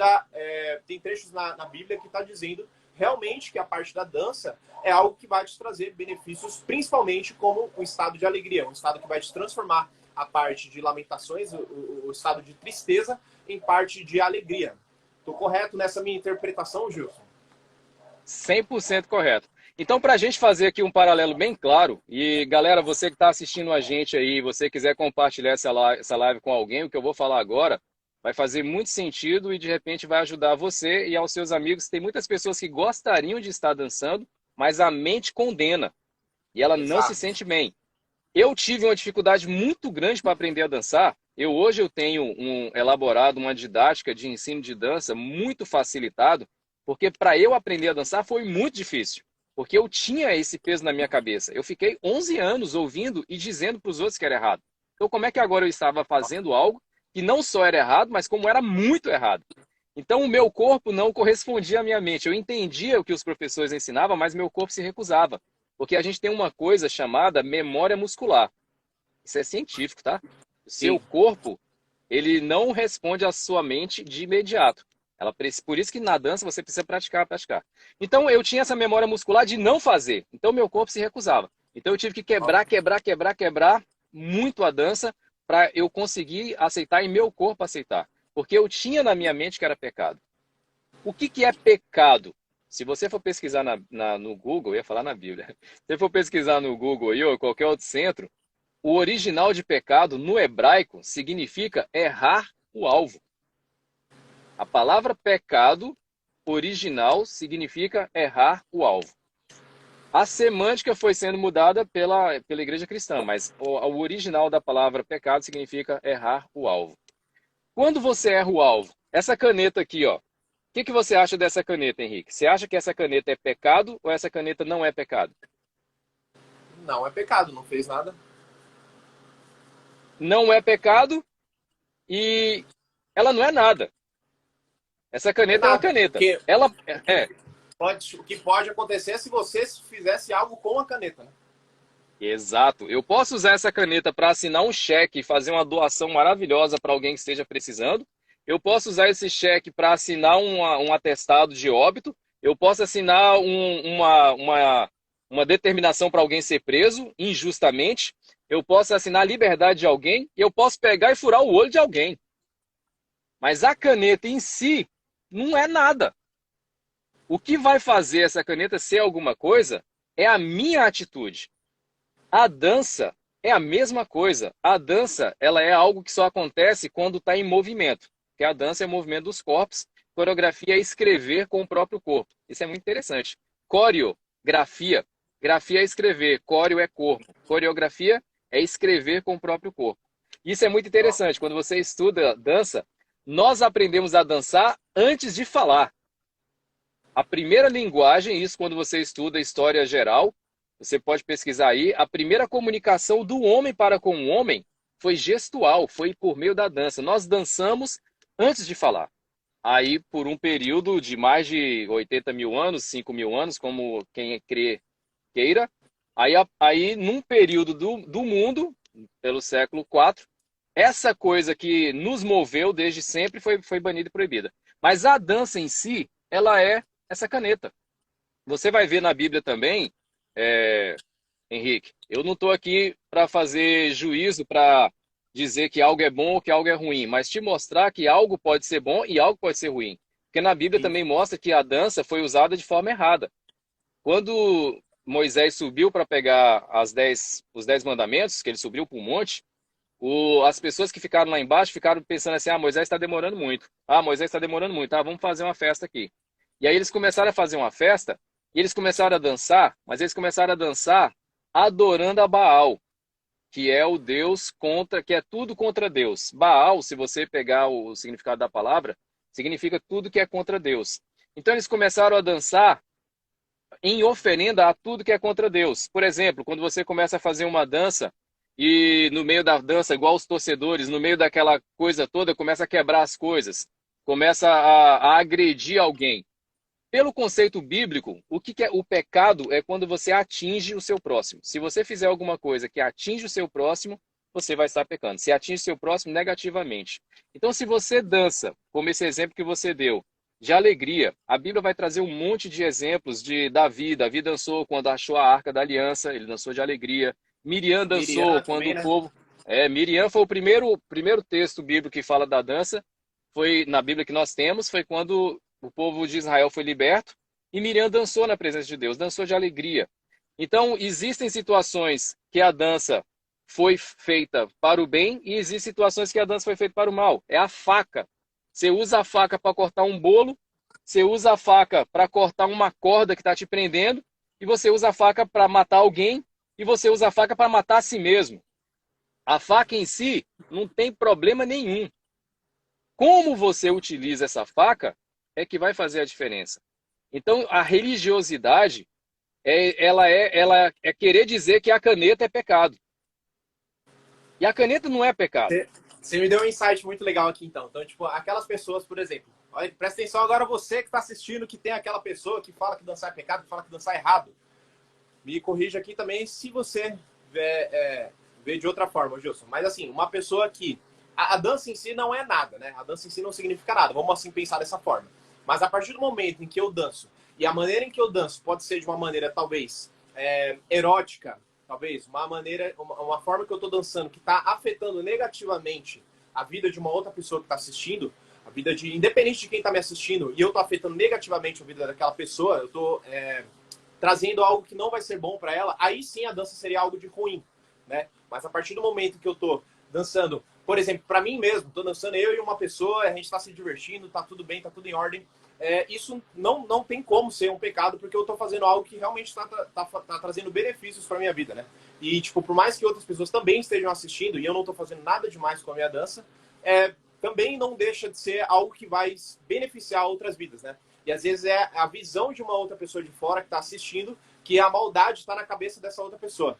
tem trechos na Bíblia que está dizendo realmente que a parte da dança é algo que vai te trazer benefícios, principalmente como um estado de alegria, um estado que vai te transformar a parte de lamentações, o estado de tristeza, em parte de alegria. Estou correto nessa minha interpretação, Gilson? 100% correto. Então, para a gente fazer aqui um paralelo bem claro, e galera, você que está assistindo a gente aí, você quiser compartilhar essa live com alguém, o que eu vou falar agora vai fazer muito sentido e de repente vai ajudar você e aos seus amigos. Tem muitas pessoas que gostariam de estar dançando, mas a mente condena e ela não se Exato. sente bem. Eu tive uma dificuldade muito grande para aprender a dançar. Hoje eu tenho elaborado uma didática de ensino de dança muito facilitado, porque para eu aprender a dançar foi muito difícil, porque eu tinha esse peso na minha cabeça. Eu fiquei 11 anos ouvindo e dizendo para os outros que era errado. Então como é que agora eu estava fazendo algo que não só era errado, mas como era muito errado? Então o meu corpo não correspondia à minha mente. Eu entendia o que os professores ensinavam, mas meu corpo se recusava. Porque a gente tem uma coisa chamada memória muscular. Isso é científico, tá? O seu Sim. corpo, ele não responde à sua mente de imediato. Por isso que na dança você precisa praticar, praticar. Então eu tinha essa memória muscular de não fazer. Então meu corpo se recusava. Então eu tive que quebrar muito a dança para eu conseguir aceitar e meu corpo aceitar. Porque eu tinha na minha mente que era pecado. O que é pecado? Se você for pesquisar no Google, eu ia falar na Bíblia. Se você for pesquisar no Google ou em qualquer outro centro, o original de pecado no hebraico significa errar o alvo. A palavra pecado original significa errar o alvo. A semântica foi sendo mudada pela igreja cristã, mas o original da palavra pecado significa errar o alvo. Quando você erra o alvo, essa caneta aqui, ó, o que você acha dessa caneta, Henrique? Você acha que essa caneta é pecado ou essa caneta não é pecado? Não é pecado, não fez nada. Não é pecado e ela não é nada. Essa É caneta é uma nada. caneta. Ela é. O que pode acontecer é se você fizesse algo com a caneta, né? Exato. Eu posso usar essa caneta para assinar um cheque e fazer uma doação maravilhosa para alguém que esteja precisando. Eu posso usar esse cheque para assinar um atestado de óbito. Eu posso assinar uma determinação para alguém ser preso injustamente. Eu posso assinar a liberdade de alguém. E eu posso pegar e furar o olho de alguém. Mas a caneta em si não é nada. O que vai fazer essa caneta ser alguma coisa é a minha atitude. A dança é a mesma coisa. A dança, ela é algo que só acontece quando está em movimento. Porque a dança é o movimento dos corpos. Coreografia é escrever com o próprio corpo. Isso é muito interessante. Coreografia. Grafia é escrever. Coreo é corpo. Coreografia é escrever com o próprio corpo. Isso é muito interessante. Quando você estuda dança, nós aprendemos a dançar antes de falar. A primeira linguagem, isso quando você estuda história geral, você pode pesquisar aí, a primeira comunicação do homem para com o homem foi gestual, foi por meio da dança. Nós dançamos antes de falar. Aí, por um período de mais de 80 mil anos, 5 mil anos, como quem crê queira, aí num período do mundo, pelo século IV, essa coisa que nos moveu desde sempre foi banida e proibida. Mas a dança em si, ela é essa caneta. Você vai ver na Bíblia também, Henrique, eu não estou aqui para fazer juízo, para dizer que algo é bom ou que algo é ruim, mas te mostrar que algo pode ser bom e algo pode ser ruim. Porque na Bíblia Sim. também mostra que a dança foi usada de forma errada. Quando Moisés subiu para pegar os 10 mandamentos, que ele subiu para o monte, as pessoas que ficaram lá embaixo ficaram pensando assim, Moisés está demorando muito. Moisés está demorando muito. Vamos fazer uma festa aqui. E aí eles começaram a fazer uma festa, e eles começaram a dançar, mas eles começaram a dançar adorando a Baal, que é o Deus que é tudo contra Deus. Baal, se você pegar o significado da palavra, significa tudo que é contra Deus. Então eles começaram a dançar em oferenda a tudo que é contra Deus. Por exemplo, quando você começa a fazer uma dança e no meio da dança, igual os torcedores, no meio daquela coisa toda, começa a quebrar as coisas, começa a agredir alguém. Pelo conceito bíblico, o que é o pecado é quando você atinge o seu próximo. Se você fizer alguma coisa que atinge o seu próximo, você vai estar pecando. Se atinge o seu próximo negativamente. Então, se você dança, como esse exemplo que você deu, de alegria, a Bíblia vai trazer um monte de exemplos de Davi. Davi dançou quando achou a Arca da Aliança, ele dançou de alegria. Miriam dançou Miriam quando também, o né? povo... Miriam foi o primeiro texto bíblico que fala da dança. Foi na Bíblia que nós temos, foi quando o povo de Israel foi liberto E Miriam dançou na presença de Deus, dançou de alegria. Então, existem situações que a dança foi feita para o bem e existem situações que a dança foi feita para o mal. É a faca. Você usa a faca para cortar um bolo, você usa a faca para cortar uma corda que está te prendendo, e você usa a faca para matar alguém, e você usa a faca para matar a si mesmo. A faca em si não tem problema nenhum. Como você utiliza essa faca é que vai fazer a diferença. Então, a religiosidade ela é querer dizer que a caneta é pecado. E a caneta não é pecado. Você me deu um insight muito legal aqui, então. Então, tipo, aquelas pessoas, por exemplo, olha, presta atenção agora você que está assistindo, que tem aquela pessoa que fala que dançar é pecado, que fala que dançar é errado. Me corrija aqui também se você vê de outra forma, Gilson. Mas, assim, uma pessoa que... A dança em si não é nada, né? A dança em si não significa nada. Vamos, assim, pensar dessa forma. Mas a partir do momento em que eu danço, e a maneira em que eu danço pode ser de uma maneira, talvez, erótica, talvez, uma forma que eu estou dançando que está afetando negativamente a vida de uma outra pessoa que está assistindo, a vida de, independente de quem está me assistindo, e eu estou afetando negativamente a vida daquela pessoa, eu estou trazendo algo que não vai ser bom para ela, aí sim a dança seria algo de ruim, né? Mas a partir do momento que eu estou dançando, por exemplo, para mim mesmo, estou dançando eu e uma pessoa, a gente está se divertindo, está tudo bem, está tudo em ordem, isso não tem como ser um pecado, porque eu estou fazendo algo que realmente está trazendo benefícios para minha vida, né? E, tipo, por mais que outras pessoas também estejam assistindo e eu não estou fazendo nada demais com a minha dança, também não deixa de ser algo que vai beneficiar outras vidas, né? E às vezes é a visão de uma outra pessoa de fora que está assistindo que a maldade está na cabeça dessa outra pessoa.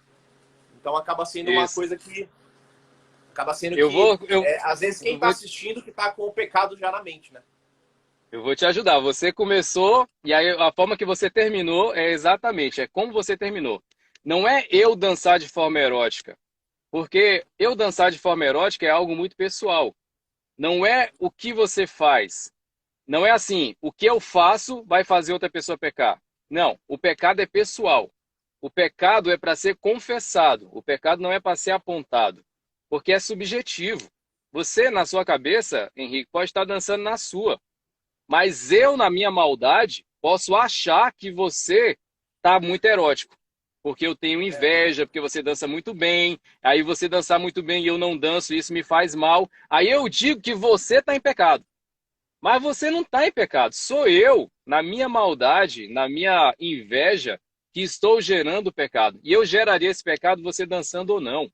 Então acaba sendo uma Isso. coisa que... Acaba sendo Eu que, vou, eu, às vezes, quem eu está vou, assistindo que está com o pecado já na mente, né? eu vou te ajudar. Você começou, e aí a forma que você terminou é como você terminou. Não é eu dançar de forma erótica, porque eu dançar de forma erótica é algo muito pessoal. Não é o que você faz. Não é assim, o que eu faço vai fazer outra pessoa pecar. Não, o pecado é pessoal. O pecado é para ser confessado. O pecado não é para ser apontado, porque é subjetivo. Você, na sua cabeça, Henrique, pode estar dançando na sua, mas eu, na minha maldade, posso achar que você está muito erótico, porque eu tenho inveja, porque você dança muito bem, aí você dançar muito bem e eu não danço, isso me faz mal. Aí eu digo que você está em pecado. Mas você não está em pecado. Sou eu, na minha maldade, na minha inveja, que estou gerando o pecado. E eu geraria esse pecado você dançando ou não.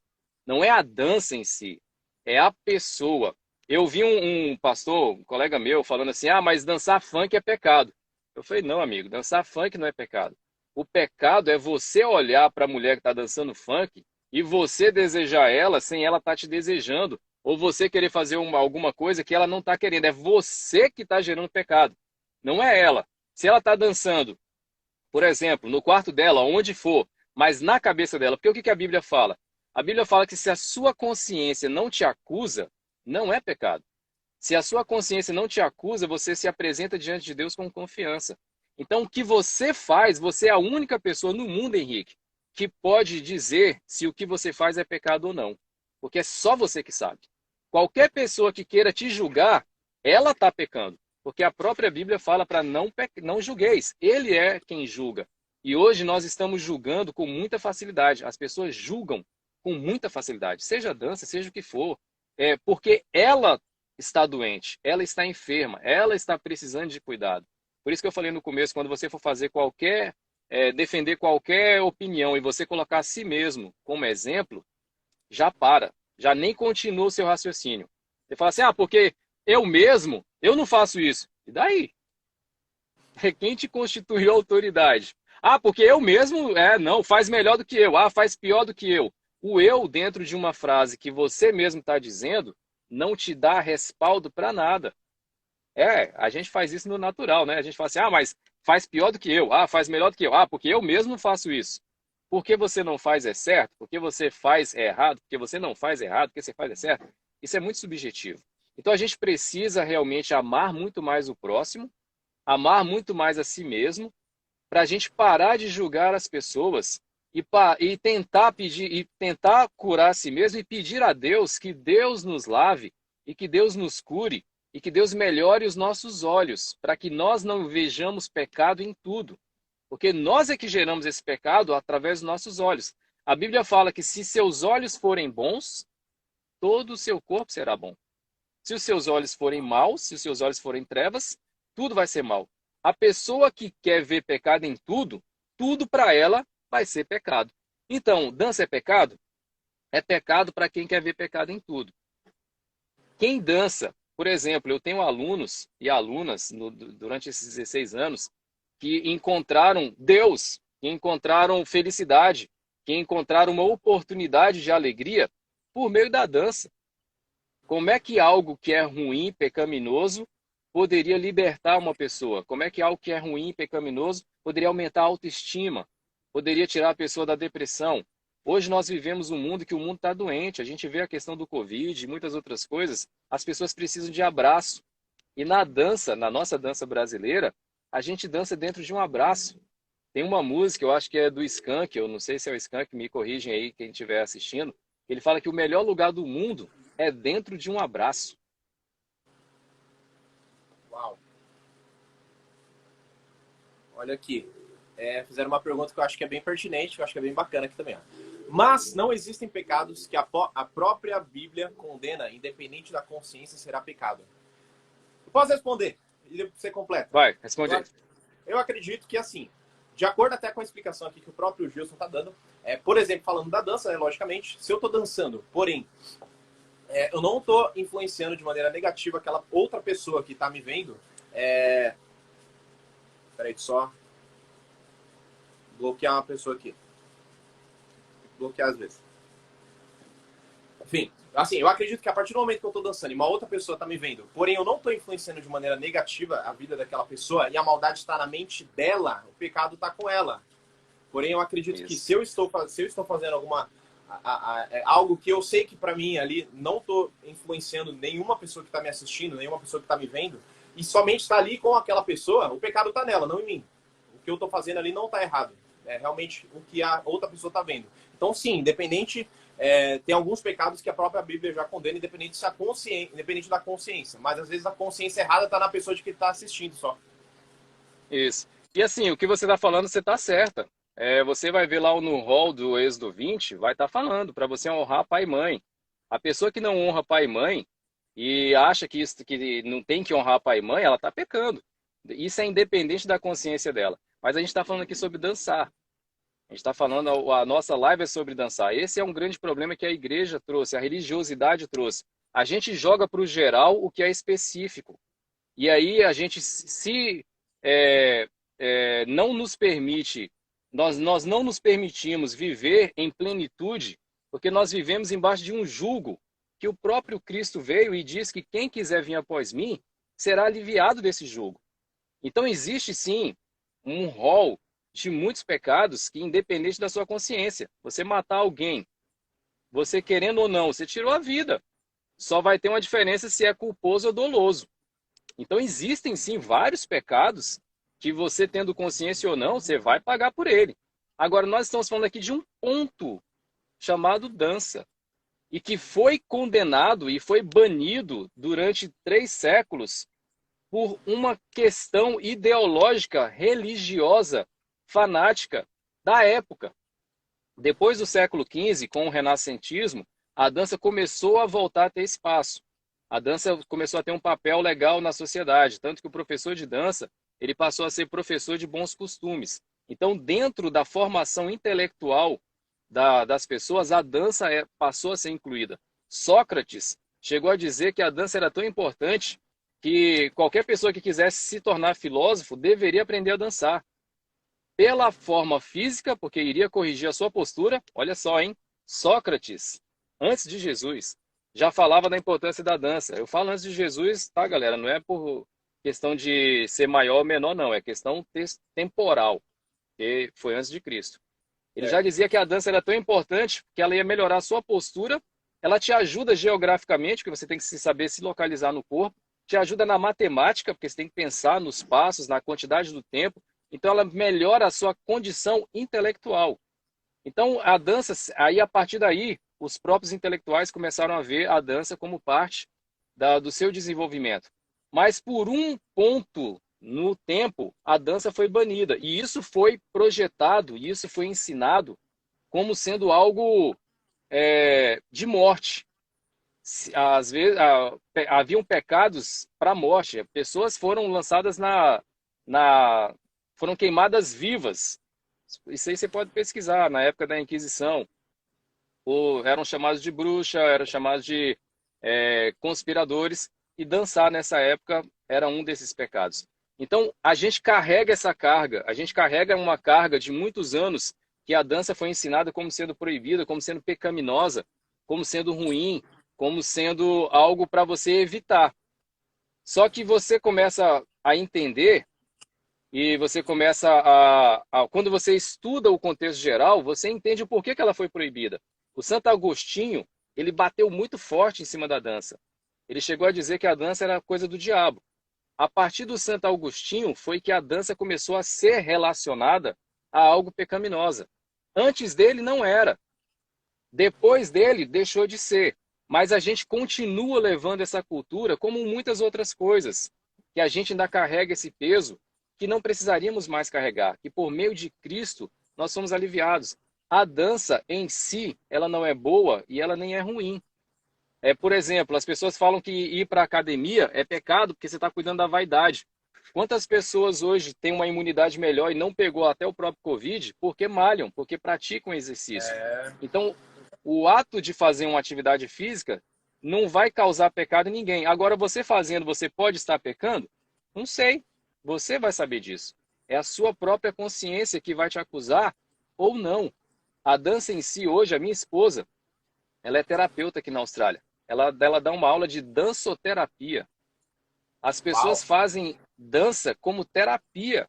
Não é a dança em si, é a pessoa. Eu vi um pastor, um colega meu, falando assim: ah, mas dançar funk é pecado. Eu falei: não, amigo, dançar funk não é pecado. O pecado é você olhar para a mulher que está dançando funk e você desejar ela sem ela estar te desejando. Ou você querer fazer alguma coisa que ela não está querendo. É você que está gerando pecado. Não é ela. Se ela está dançando, por exemplo, no quarto dela, onde for, mas na cabeça dela, porque o que a Bíblia fala? A Bíblia fala que se a sua consciência não te acusa, não é pecado. Se a sua consciência não te acusa, você se apresenta diante de Deus com confiança. Então, o que você faz, você é a única pessoa no mundo, Henrique, que pode dizer se o que você faz é pecado ou não. Porque é só você que sabe. Qualquer pessoa que queira te julgar, ela está pecando. Porque a própria Bíblia fala para não julgueis. Ele é quem julga. E hoje nós estamos julgando com muita facilidade. As pessoas julgam com muita facilidade. Seja dança, seja o que for. Porque ela está doente, ela está enferma, ela está precisando de cuidado. Por isso que eu falei no começo, quando você for fazer defender qualquer opinião e você colocar a si mesmo como exemplo, já para, já nem continua o seu raciocínio. Você fala assim, porque eu mesmo, eu não faço isso. E daí? Quem te constituiu autoridade? Porque eu mesmo, não, faz melhor do que eu. Faz pior do que eu. O eu, dentro de uma frase que você mesmo está dizendo, não te dá respaldo para nada. A gente faz isso no natural, né? A gente fala assim, mas faz pior do que eu. Faz melhor do que eu. Porque eu mesmo faço isso. Porque você não faz é certo? Porque você faz é errado? Porque você não faz é errado? Porque você faz é certo? Isso é muito subjetivo. Então a gente precisa realmente amar muito mais o próximo, amar muito mais a si mesmo, para a gente parar de julgar as pessoas e tentar pedir e tentar curar a si mesmo e pedir a Deus que Deus nos lave e que Deus nos cure e que Deus melhore os nossos olhos, para que nós não vejamos pecado em tudo. Porque nós é que geramos esse pecado através dos nossos olhos. A Bíblia fala que se seus olhos forem bons, todo o seu corpo será bom. Se os seus olhos forem maus, se os seus olhos forem trevas, tudo vai ser mal. A pessoa que quer ver pecado em tudo, tudo para ela vai ser pecado. Então, dança é pecado? É pecado para quem quer ver pecado em tudo. Quem dança, por exemplo, eu tenho alunos e alunas durante esses 16 anos que encontraram Deus, que encontraram felicidade, que encontraram uma oportunidade de alegria por meio da dança. Como é que algo que é ruim, pecaminoso, poderia libertar uma pessoa? Como é que algo que é ruim, pecaminoso, poderia aumentar a autoestima? Poderia tirar a pessoa da depressão? Hoje nós vivemos um mundo que o mundo está doente. A gente vê a questão do Covid e muitas outras coisas. As pessoas precisam de abraço. E na dança, na nossa dança brasileira, a gente dança dentro de um abraço. Tem uma música, eu acho que é do Skank, eu não sei se é o Skank, me corrigem aí quem estiver assistindo. Ele fala que o melhor lugar do mundo é dentro de um abraço. Uau. Olha aqui. Fizeram uma pergunta que eu acho que é bem pertinente, que eu acho que é bem bacana aqui também. Ó. Mas não existem pecados que a própria Bíblia condena, independente da consciência, será pecado. Eu posso responder? E você completa? Vai, responde aí. Eu acredito que, assim, de acordo até com a explicação aqui que o próprio Gilson está dando, por exemplo, falando da dança, né, logicamente, se eu estou dançando, porém, eu não estou influenciando de maneira negativa aquela outra pessoa que está me vendo. Peraí, só bloquear uma pessoa aqui. Bloquear às vezes. Enfim, assim, eu acredito que a partir do momento que eu estou dançando e uma outra pessoa está me vendo, porém eu não estou influenciando de maneira negativa a vida daquela pessoa e a maldade está na mente dela, o pecado está com ela. Porém, eu acredito que se eu estou fazendo algo que eu sei que para mim ali não estou influenciando nenhuma pessoa que está me assistindo, nenhuma pessoa que está me vendo, e somente está ali com aquela pessoa, o pecado está nela, não em mim. O que eu estou fazendo ali não está errado. É realmente o que a outra pessoa está vendo. Então, sim, independente, tem alguns pecados que a própria Bíblia já condena, independente da consciência. Mas às vezes a consciência errada está na pessoa de que está assistindo só. Isso. E assim, o que você está falando, você está certa. Você vai ver lá no rol do Êxodo 20, vai estar falando para você honrar pai e mãe. A pessoa que não honra pai e mãe e acha que não tem que honrar pai e mãe, ela está pecando. Isso é independente da consciência dela. Mas a gente está falando aqui sobre dançar. A gente está falando, a nossa live é sobre dançar. Esse é um grande problema que a igreja trouxe, a religiosidade trouxe. A gente joga para o geral o que é específico. E aí a gente não nos permite, nós não nos permitimos viver em plenitude, porque nós vivemos embaixo de um jugo que o próprio Cristo veio e diz que quem quiser vir após mim será aliviado desse jugo. Então existe sim um rol de muitos pecados que, independente da sua consciência, você matar alguém, você querendo ou não, você tirou a vida. Só vai ter uma diferença se é culposo ou doloso. Então existem sim vários pecados que você tendo consciência ou não, você vai pagar por ele. Agora nós estamos falando aqui de um ponto chamado dança e que foi condenado e foi banido durante 3 séculos por uma questão ideológica, religiosa, fanática da época. Depois do século XV, com o renascentismo, a dança começou a voltar a ter espaço. A dança começou a ter um papel legal na sociedade, tanto que o professor de dança ele passou a ser professor de bons costumes. Então, dentro da formação intelectual das pessoas, a dança passou a ser incluída. Sócrates chegou a dizer que a dança era tão importante que qualquer pessoa que quisesse se tornar filósofo deveria aprender a dançar. Pela forma física, porque iria corrigir a sua postura. Olha só, hein? Sócrates, antes de Jesus, já falava da importância da dança. Eu falo antes de Jesus, tá, galera? Não é por questão de ser maior ou menor, não. É questão temporal, que foi antes de Cristo. Ele já dizia que a dança era tão importante que ela ia melhorar a sua postura, ela te ajuda geograficamente, porque você tem que saber se localizar no corpo, te ajuda na matemática, porque você tem que pensar nos passos, na quantidade do tempo. Então, ela melhora a sua condição intelectual. Então, a dança, aí a partir daí, os próprios intelectuais começaram a ver a dança como parte do seu desenvolvimento. Mas por um ponto no tempo, a dança foi banida. E isso foi projetado, e isso foi ensinado como sendo algo de morte. Às vezes, haviam pecados para a morte. Pessoas foram lançadas foram queimadas vivas. Isso aí você pode pesquisar, na época da Inquisição. Ou eram chamados de bruxa, eram chamados de conspiradores, e dançar nessa época era um desses pecados. Então, a gente carrega essa carga, a gente carrega uma carga de muitos anos que a dança foi ensinada como sendo proibida, como sendo pecaminosa, como sendo ruim, como sendo algo para você evitar. Só que você começa a entender e você começa quando você estuda o contexto geral, você entende o porquê que ela foi proibida. O Santo Agostinho, ele bateu muito forte em cima da dança. Ele chegou a dizer que a dança era coisa do diabo. A partir do Santo Agostinho foi que a dança começou a ser relacionada a algo pecaminosa. Antes dele não era. Depois dele deixou de ser. Mas a gente continua levando essa cultura como muitas outras coisas, que a gente ainda carrega esse peso que não precisaríamos mais carregar, que por meio de Cristo nós somos aliviados. A dança em si, ela não é boa e ela nem é ruim. Por exemplo, as pessoas falam que ir para a academia é pecado porque você está cuidando da vaidade. Quantas pessoas hoje têm uma imunidade melhor e não pegou até o próprio Covid porque malham, porque praticam exercício? É, Então, o ato de fazer uma atividade física não vai causar pecado em ninguém. Agora, você fazendo, você pode estar pecando? Não sei. Você vai saber disso. É a sua própria consciência que vai te acusar ou não. A dança em si, hoje, a minha esposa, ela é terapeuta aqui na Austrália. Ela dá uma aula de dançoterapia. As pessoas uau. fazem dança como terapia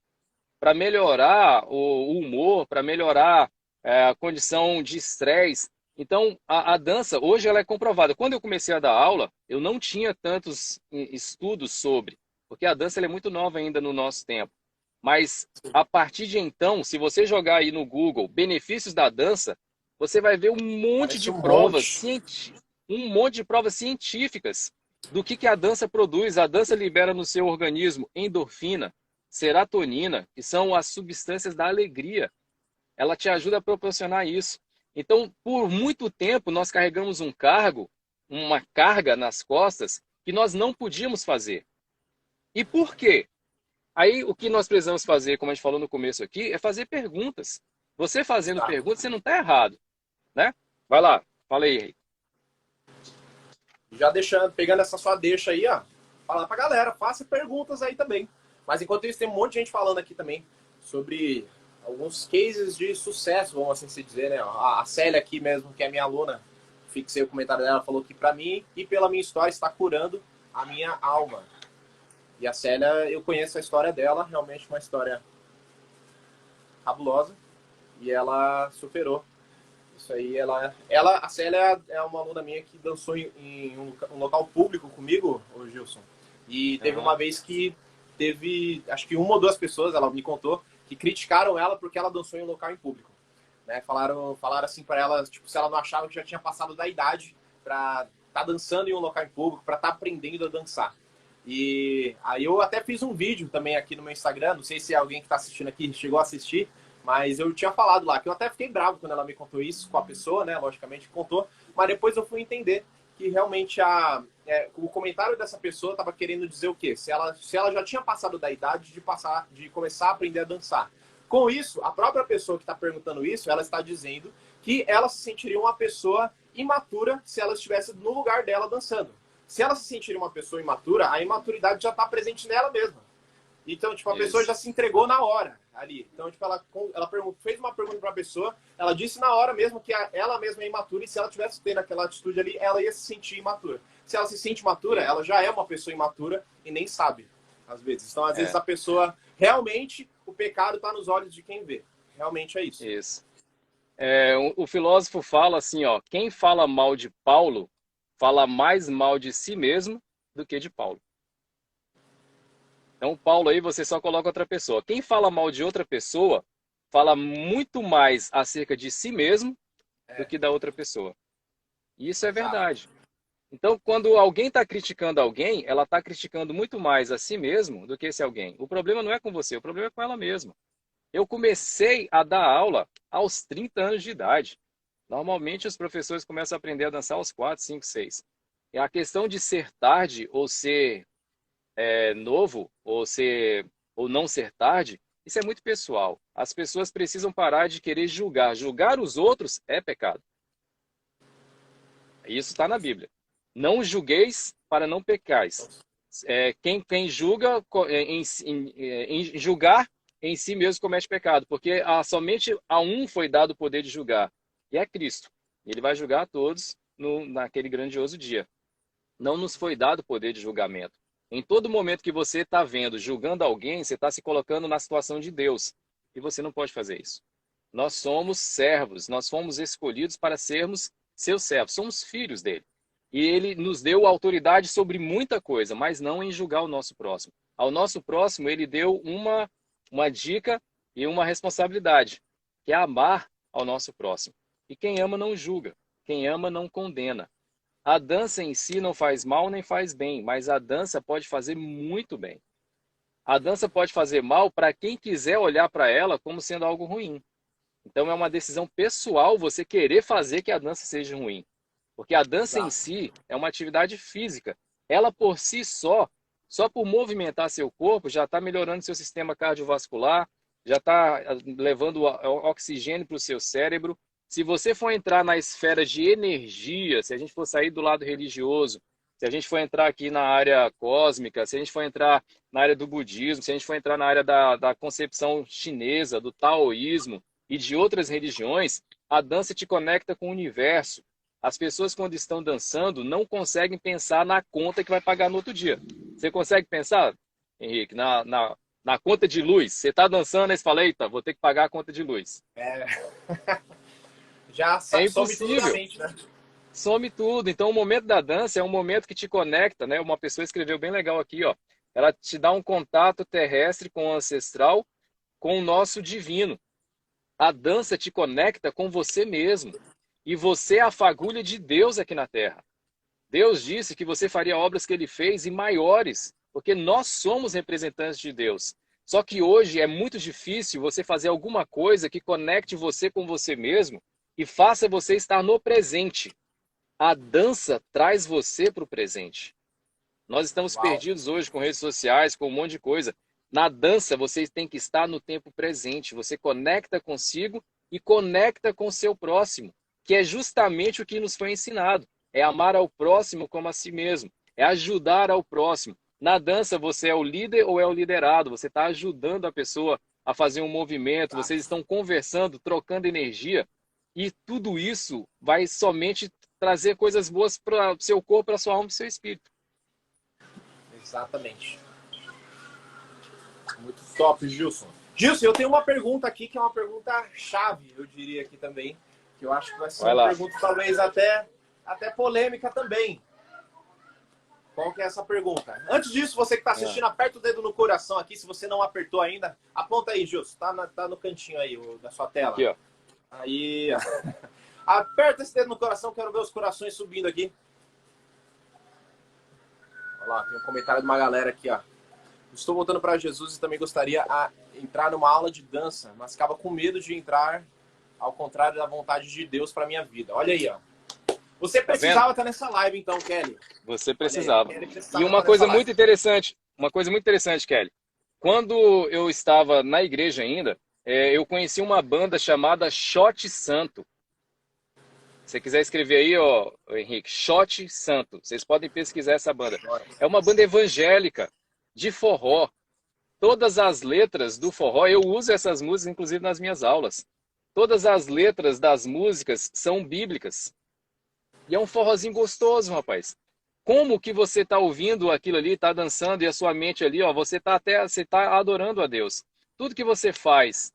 para melhorar o humor, para melhorar a condição de estresse. Então, a dança, hoje, ela é comprovada. Quando eu comecei a dar aula, eu não tinha tantos estudos sobre, porque a dança ela é muito nova ainda no nosso tempo. Mas, a partir de então, se você jogar aí no Google benefícios da dança, você vai ver Parece um monte. um monte de provas científicas do que a dança produz. A dança libera no seu organismo endorfina, serotonina, que são as substâncias da alegria. Ela te ajuda a proporcionar isso. Então, por muito tempo, nós carregamos uma carga nas costas que nós não podíamos fazer. E por quê? Aí, o que nós precisamos fazer, como a gente falou no começo aqui, é fazer perguntas. Você fazendo Exato. perguntas, você não está errado, né? Vai lá, fala aí, Henrique. Já deixando, pegando essa sua deixa aí, ó, falar pra galera, faça perguntas aí também. Mas enquanto isso, tem um monte de gente falando aqui também sobre alguns cases de sucesso, vamos assim se dizer, né? A Célia aqui mesmo, que é minha aluna, fixei o comentário dela, falou que pra mim e pela minha história está curando a minha alma. E a Célia, eu conheço a história dela, realmente uma história cabulosa, e ela superou. Isso aí, a Célia é uma aluna minha que dançou em um local público comigo, o Gilson. E teve Uhum. uma vez que teve, acho que uma ou duas pessoas, ela me contou, que criticaram ela porque ela dançou em um local em público. Né? Falaram assim para ela, tipo, se ela não achava que já tinha passado da idade para estar dançando em um local em público, para estar aprendendo a dançar. E aí eu até fiz um vídeo também aqui no meu Instagram, não sei se alguém que está assistindo aqui chegou a assistir, mas eu tinha falado lá, que eu até fiquei bravo quando ela me contou isso, com a pessoa, né, logicamente contou, mas depois eu fui entender que realmente o comentário dessa pessoa estava querendo dizer o quê? Se ela já tinha passado da idade de começar a aprender a dançar. Com isso, a própria pessoa que está perguntando isso, ela está dizendo que ela se sentiria uma pessoa imatura se ela estivesse no lugar dela dançando. Se ela se sentir uma pessoa imatura, a imaturidade já está presente nela mesma. Então, tipo, a pessoa Isso. já se entregou na hora ali. Então, tipo, ela fez uma pergunta para a pessoa, ela disse na hora mesmo que ela mesma é imatura e se ela tivesse tendo aquela atitude ali, ela ia se sentir imatura. Se ela se sente imatura, É. ela já é uma pessoa imatura e nem sabe, às vezes. Então, às vezes, É. a pessoa, realmente, o pecado está nos olhos de quem vê. Realmente é isso. Isso. O filósofo fala assim, ó, quem fala mal de Paulo fala mais mal de si mesmo do que de Paulo. Então, Paulo aí você só coloca outra pessoa. Quem fala mal de outra pessoa fala muito mais acerca de si mesmo do É, que da outra pessoa. E isso é exato. verdade. Então, quando alguém está criticando alguém, ela está criticando muito mais a si mesmo do que esse alguém. O problema não é com você, o problema é com ela mesma. Eu comecei a dar aula aos 30 anos de idade. Normalmente, os professores começam a aprender a dançar aos 4, 5, 6. E a questão de ser tarde ou ser novo, ou não ser tarde, isso é muito pessoal. As pessoas precisam parar de querer julgar. Julgar os outros é pecado. Isso está na Bíblia. Não julgueis para não pecais. Quem julga em julgar em si mesmo comete pecado, porque somente a um foi dado o poder de julgar, e é Cristo. Ele vai julgar a todos naquele grandioso dia. Não nos foi dado o poder de julgamento. Em todo momento que você está vendo, julgando alguém, você está se colocando na situação de Deus. E você não pode fazer isso. Nós somos servos, nós fomos escolhidos para sermos seus servos, somos filhos dele. E ele nos deu autoridade sobre muita coisa, mas não em julgar o nosso próximo. Ao nosso próximo, ele deu uma dica e uma responsabilidade, que é amar ao nosso próximo. E quem ama não julga, quem ama não condena. A dança em si não faz mal nem faz bem, mas a dança pode fazer muito bem. A dança pode fazer mal para quem quiser olhar para ela como sendo algo ruim. Então é uma decisão pessoal você querer fazer que a dança seja ruim. Porque a dança em si é uma atividade física. Ela por si só por movimentar seu corpo, já está melhorando seu sistema cardiovascular, já está levando oxigênio para o seu cérebro. Se você for entrar na esfera de energia, se a gente for sair do lado religioso, se a gente for entrar aqui na área cósmica, se a gente for entrar na área do budismo, se a gente for entrar na área da concepção chinesa, do taoísmo e de outras religiões, a dança te conecta com o universo. As pessoas, quando estão dançando, não conseguem pensar na conta que vai pagar no outro dia. Você consegue pensar, Henrique, na conta de luz? Você está dançando e você fala, eita, vou ter que pagar a conta de luz. Já É some tudo da impossível. mente, né? Some tudo. Então, o momento da dança é um momento que te conecta, né? Uma pessoa escreveu bem legal aqui, ó. Ela te dá um contato terrestre com o ancestral, com o nosso divino. A dança te conecta com você mesmo. E você é a fagulha de Deus aqui na Terra. Deus disse que você faria obras que ele fez e maiores, porque nós somos representantes de Deus. Só que hoje é muito difícil você fazer alguma coisa que conecte você com você mesmo e faça você estar no presente. A dança traz você para o presente. Nós estamos perdidos hoje com redes sociais, com um monte de coisa. Na dança, você tem que estar no tempo presente. Você conecta consigo e conecta com o seu próximo, que é justamente o que nos foi ensinado. É amar ao próximo como a si mesmo. É ajudar ao próximo. Na dança, você é o líder ou é o liderado. Você está ajudando a pessoa a fazer um movimento. Vocês estão conversando, trocando energia. E tudo isso vai somente trazer coisas boas para o seu corpo, para a sua alma e para o seu espírito. Exatamente. Muito top, Gilson. Gilson, eu tenho uma pergunta aqui, que é uma pergunta chave, eu diria aqui também, que eu acho que vai ser uma pergunta talvez até polêmica também. Qual que é essa pergunta? Antes disso, você que está assistindo, aperta o dedo no coração aqui, se você não apertou ainda, aponta aí, Gilson, tá no cantinho aí da sua tela. Aqui, ó. Aí, aperta esse dedo no coração, quero ver os corações subindo aqui. Olha lá, tem um comentário de uma galera aqui, ó. Estou voltando para Jesus e também gostaria de entrar numa aula de dança, mas acaba com medo de entrar ao contrário da vontade de Deus para minha vida. Olha aí, ó. Você precisava estar nessa live, então, Kelly. Você precisava. Aí, e uma coisa muito interessante, Kelly. Quando eu estava na igreja ainda, eu conheci uma banda chamada Shot Santo. Se você quiser escrever aí, ó, Henrique, Shot Santo. Vocês podem pesquisar essa banda. É uma banda evangélica, de forró. Todas as letras do forró, eu uso essas músicas, inclusive, nas minhas aulas. Todas as letras das músicas são bíblicas. E é um forrozinho gostoso, rapaz. Como que você está ouvindo aquilo ali, está dançando, e a sua mente ali, ó, você está adorando a Deus. Tudo que você faz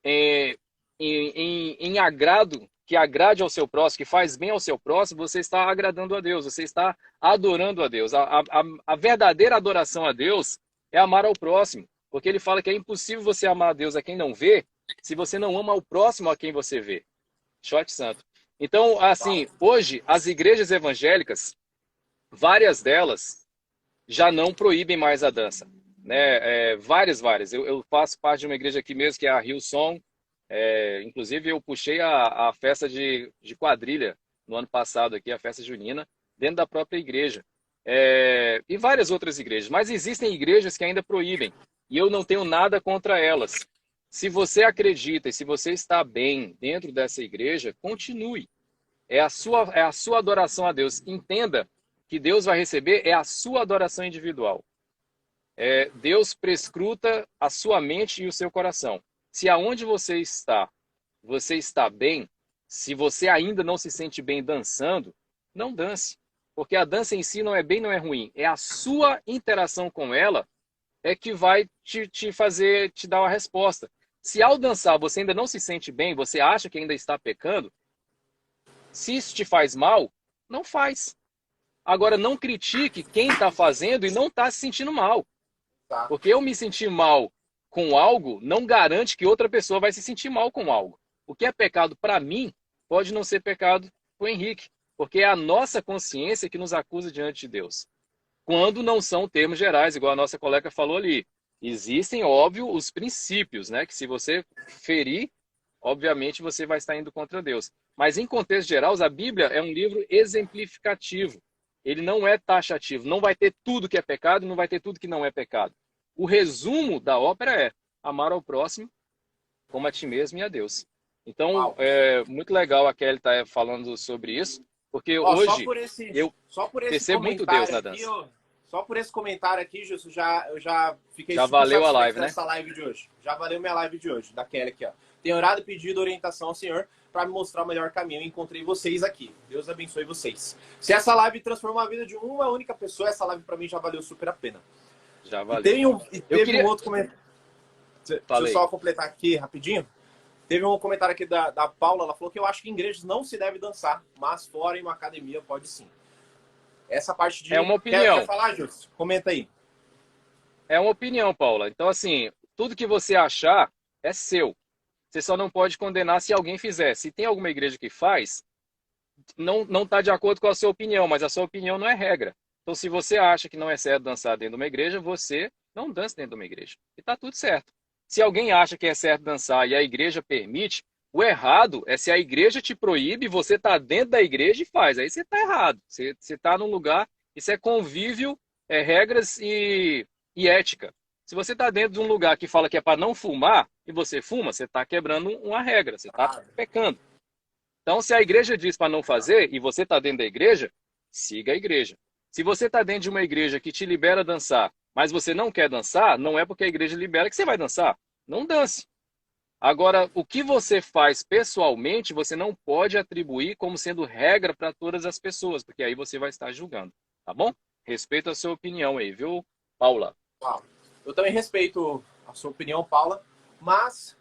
em agrado, que agrade ao seu próximo, que faz bem ao seu próximo, você está agradando a Deus, você está adorando a Deus. A verdadeira adoração a Deus é amar ao próximo, porque ele fala que é impossível você amar a Deus a quem não vê, se você não ama ao próximo a quem você vê. Shot Santo. Então, assim, hoje, as igrejas evangélicas, várias delas já não proíbem mais a dança, né? Várias. Eu faço parte de uma igreja aqui mesmo, que é a Hillsong. Inclusive, eu puxei a festa de quadrilha no ano passado aqui, a festa junina, dentro da própria igreja. E várias outras igrejas. Mas existem igrejas que ainda proíbem. E eu não tenho nada contra elas. Se você acredita e se você está bem dentro dessa igreja, continue. É a sua adoração a Deus. Entenda que Deus vai receber é a sua adoração individual. Deus prescruta a sua mente e o seu coração. Se aonde você está bem, se você ainda não se sente bem dançando, não dance. Porque a dança em si não é bem, não é ruim. É a sua interação com ela que vai te fazer, te dar uma resposta. Se ao dançar você ainda não se sente bem, você acha que ainda está pecando, se isso te faz mal, não faz. Agora, não critique quem está fazendo e não está se sentindo mal. Tá? Porque eu me sentir mal com algo não garante que outra pessoa vai se sentir mal com algo. O que é pecado para mim pode não ser pecado para o Henrique, porque é a nossa consciência que nos acusa diante de Deus. Quando não são termos gerais, igual a nossa colega falou ali. Existem, óbvio, os princípios, né? Que se você ferir, obviamente você vai estar indo contra Deus. Mas em contexto geral, a Bíblia é um livro exemplificativo. Ele não é taxativo. Não vai ter tudo que é pecado e não vai ter tudo que não é pecado. O resumo da ópera é amar ao próximo como a ti mesmo e a Deus. Então, Uau. é muito legal a Kelly estar falando sobre isso, porque Ó, hoje eu só por esse percebo muito Deus comentário na aqui, dança. ó, só por esse comentário aqui, Gilson, eu já fiquei Já super valeu a satisfeito live, né? dessa live de hoje. Já valeu minha live de hoje, da Kelly aqui, ó. Tenho orado e pedido orientação ao Senhor para me mostrar o melhor caminho. Eu encontrei vocês aqui. Deus abençoe vocês. Se essa live transformou a vida de uma única pessoa, essa live para mim já valeu super a pena. Já E valeu. Eu teve um queria. outro comentário. Deixa eu Falei. só completar aqui rapidinho. Teve um comentário aqui da Paula, ela falou que eu acho que em igrejas não se deve dançar, mas fora em uma academia pode sim. Essa parte É de... uma Quer opinião. falar, Júlio? Comenta aí. É uma opinião, Paula. Então, assim, tudo que você achar é seu. Você só não pode condenar se alguém fizer. Se tem alguma igreja que faz, não está de acordo com a sua opinião, mas a sua opinião não é regra. Então, se você acha que não é certo dançar dentro de uma igreja, você não dança dentro de uma igreja. E está tudo certo. Se alguém acha que é certo dançar e a igreja permite, o errado é se a igreja te proíbe, você está dentro da igreja e faz. Aí você está errado. Você está num lugar, isso é convívio, regras e ética. Se você está dentro de um lugar que fala que é para não fumar e você fuma, você está quebrando uma regra, você está Ah, pecando. Então, se a igreja diz para não fazer e você está dentro da igreja, siga a igreja. Se você está dentro de uma igreja que te libera dançar, mas você não quer dançar, não é porque a igreja libera que você vai dançar. Não dance. Agora, o que você faz pessoalmente, você não pode atribuir como sendo regra para todas as pessoas, porque aí você vai estar julgando. Tá bom? Respeita a sua opinião aí, viu, Paula? uau. Eu também respeito a sua opinião, Paula, mas,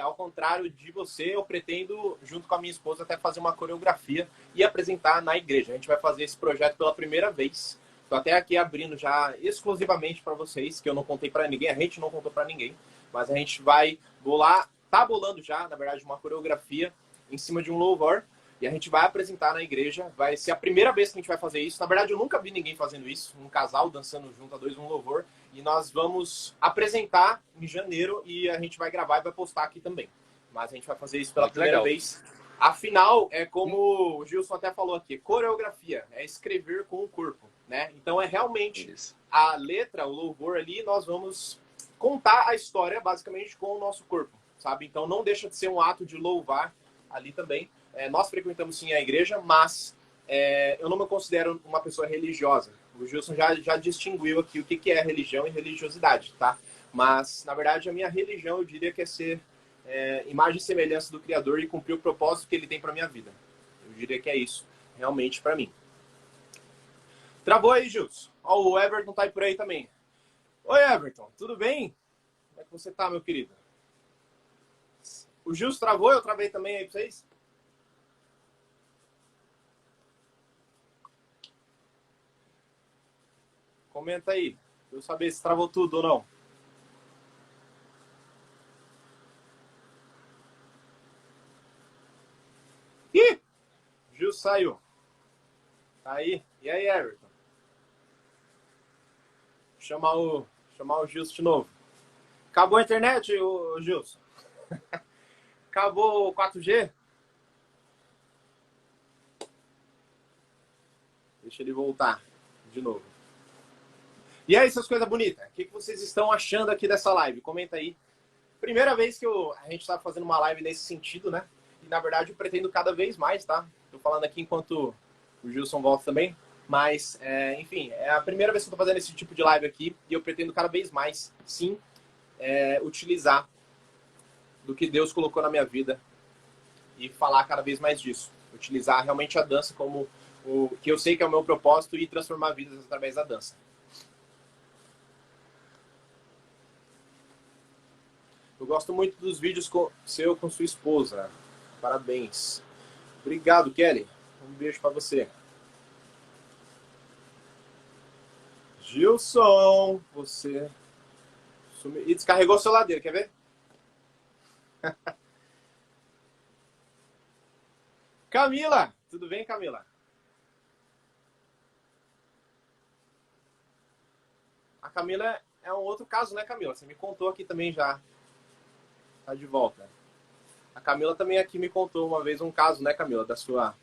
ao contrário de você, eu pretendo, junto com a minha esposa, até fazer uma coreografia e apresentar na igreja. A gente vai fazer esse projeto pela primeira vez. Estou até aqui abrindo já exclusivamente para vocês, que eu não contei para ninguém, a gente não contou para ninguém, mas a gente vai bolar, tá bolando já, na verdade, uma coreografia em cima de um louvor. E a gente vai apresentar na igreja. Vai ser a primeira vez que a gente vai fazer isso. Na verdade, eu nunca vi ninguém fazendo isso. Um casal dançando junto a dois um louvor. E nós vamos apresentar em janeiro e a gente vai gravar e vai postar aqui também. Mas a gente vai fazer isso pela Muito primeira legal. vez. Afinal, é como o Gilson até falou aqui, coreografia é escrever com o corpo, né? Então é realmente Isso. a letra, o louvor ali, nós vamos contar a história basicamente com o nosso corpo, sabe? Então não deixa de ser um ato de louvar ali também. Nós frequentamos sim a igreja, mas eu não me considero uma pessoa religiosa. O Gilson já distinguiu aqui o que é religião e religiosidade, tá? Mas, na verdade, a minha religião, eu diria que é ser imagem e semelhança do Criador e cumprir o propósito que ele tem para minha vida. Eu diria que é isso, realmente, para mim. Travou aí, Gilson. Ó, o Everton tá aí por aí também. Oi, Everton, tudo bem? Como é que você tá, meu querido? O Gilson travou, eu travei também aí pra vocês? Comenta aí, pra eu saber se travou tudo ou não. Ih! Gil saiu. Tá aí. E aí, Everton? chamar o Gilson de novo. Acabou a internet, ô Gilson? Acabou o 4G? Deixa ele voltar de novo. E aí, essas coisas bonitas, o que vocês estão achando aqui dessa live? Comenta aí. Primeira vez que a gente tá fazendo uma live nesse sentido, né? E, na verdade, eu pretendo cada vez mais, tá? Tô falando aqui enquanto o Gilson volta também. Mas, enfim, é a primeira vez que eu tô fazendo esse tipo de live aqui. E eu pretendo cada vez mais, sim, utilizar do que Deus colocou na minha vida. E falar cada vez mais disso. Utilizar realmente a dança como o que eu sei que é o meu propósito e transformar vidas através da dança. Eu gosto muito dos vídeos seu com sua esposa. Parabéns. Obrigado, Kelly. Um beijo pra você. Gilson, você sumiu. E descarregou o celular dele, quer ver? Camila, tudo bem, Camila? A Camila é um outro caso, né, Camila? Você me contou aqui também já. Tá de volta. A Camila também aqui me contou uma vez um caso, né, Camila, da sua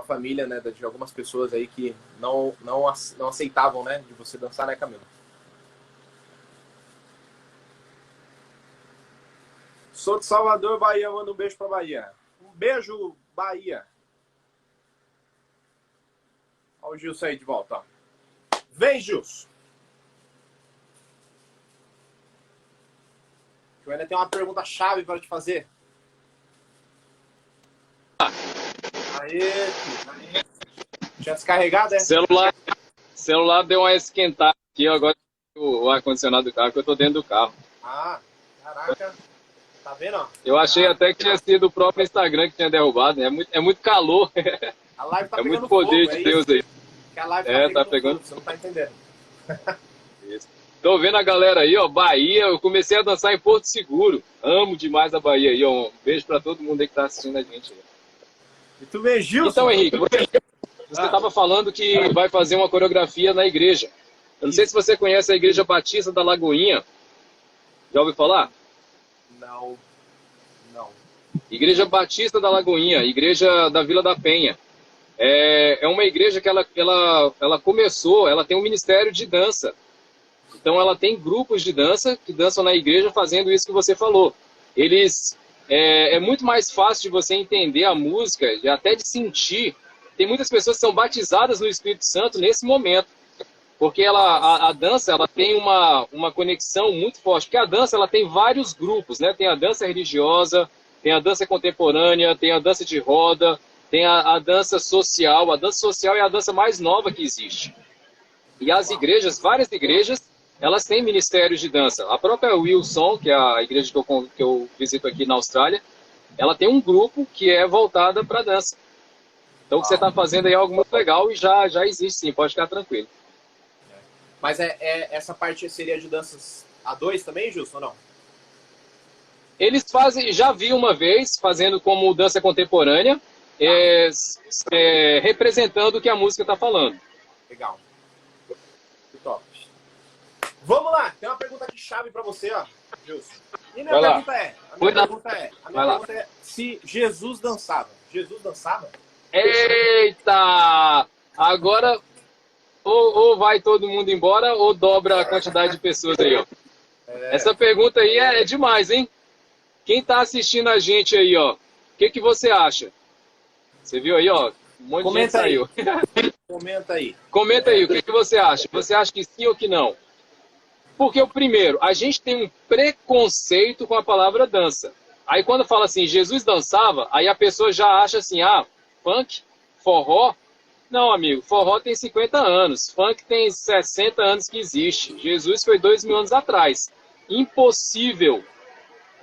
família, né, de algumas pessoas aí que não aceitavam, né, de você dançar, né, Camila? Sou de Salvador, Bahia, manda um beijo pra Bahia. Um beijo, Bahia. Olha o Gilson aí de volta, ó. Vem, Gilson. Eu ainda tenho uma pergunta chave para te fazer. Aê, tinha descarregado, é? Celular deu uma esquentada aqui, agora o ar-condicionado do carro, que eu tô dentro do carro. Ah, caraca. Tá vendo, ó? Eu achei até que tinha sido o próprio Instagram que tinha derrubado, né? É muito calor. A live tá é pegando muito poder fogo, de Deus aí. Que a live tá pegando fogo, você não tá entendendo. Isso. Tô vendo a galera aí, ó, Bahia. Eu comecei a dançar em Porto Seguro. Amo demais a Bahia aí, ó. Um beijo pra todo mundo aí que tá assistindo a gente aí. E tu vê, Gilson? Então, Henrique, você tava falando que vai fazer uma coreografia na igreja. Eu não sei se você conhece a Igreja Batista da Lagoinha. Já ouviu falar? Não. Igreja Batista da Lagoinha, Igreja da Vila da Penha. É uma igreja que ela começou, ela tem um ministério de dança. Então ela tem grupos de dança que dançam na igreja fazendo isso que você falou. É muito mais fácil de você entender a música e até de sentir. Tem muitas pessoas que são batizadas no Espírito Santo nesse momento. Porque a dança ela tem uma conexão muito forte. Porque a dança ela tem vários grupos, né? Tem a dança religiosa, tem a dança contemporânea, tem a dança de roda, tem a dança social. A dança social é a dança mais nova que existe. E as igrejas, várias igrejas, elas têm ministérios de dança. A própria Wilson, que é a igreja que eu visito aqui na Austrália, ela tem um grupo que é voltada para dança. Então o que você está fazendo aí é algo muito legal e já existe sim, pode ficar tranquilo. Mas essa parte seria de danças a dois também, Gilson, ou não? Eles fazem, já vi uma vez, fazendo como dança contemporânea, representando o que a música está falando. Legal. Top. Vamos lá, tem uma pergunta aqui chave para você, ó, Gilson. E minha pergunta é se Jesus dançava. Jesus dançava? Eita! Agora, ou vai todo mundo embora, ou dobra a quantidade de pessoas aí, ó. Essa pergunta aí é demais, hein? Quem tá assistindo a gente aí, ó, o que você acha? Você viu aí, ó? Um monte de gente saiu. Comenta aí. Comenta aí, o que você acha? Você acha que sim ou que não? Porque, primeiro, a gente tem um preconceito com a palavra dança. Aí quando fala assim, Jesus dançava, aí a pessoa já acha assim, funk, forró. Não, amigo, forró tem 50 anos, funk tem 60 anos que existe. Jesus foi 2000 anos atrás. Impossível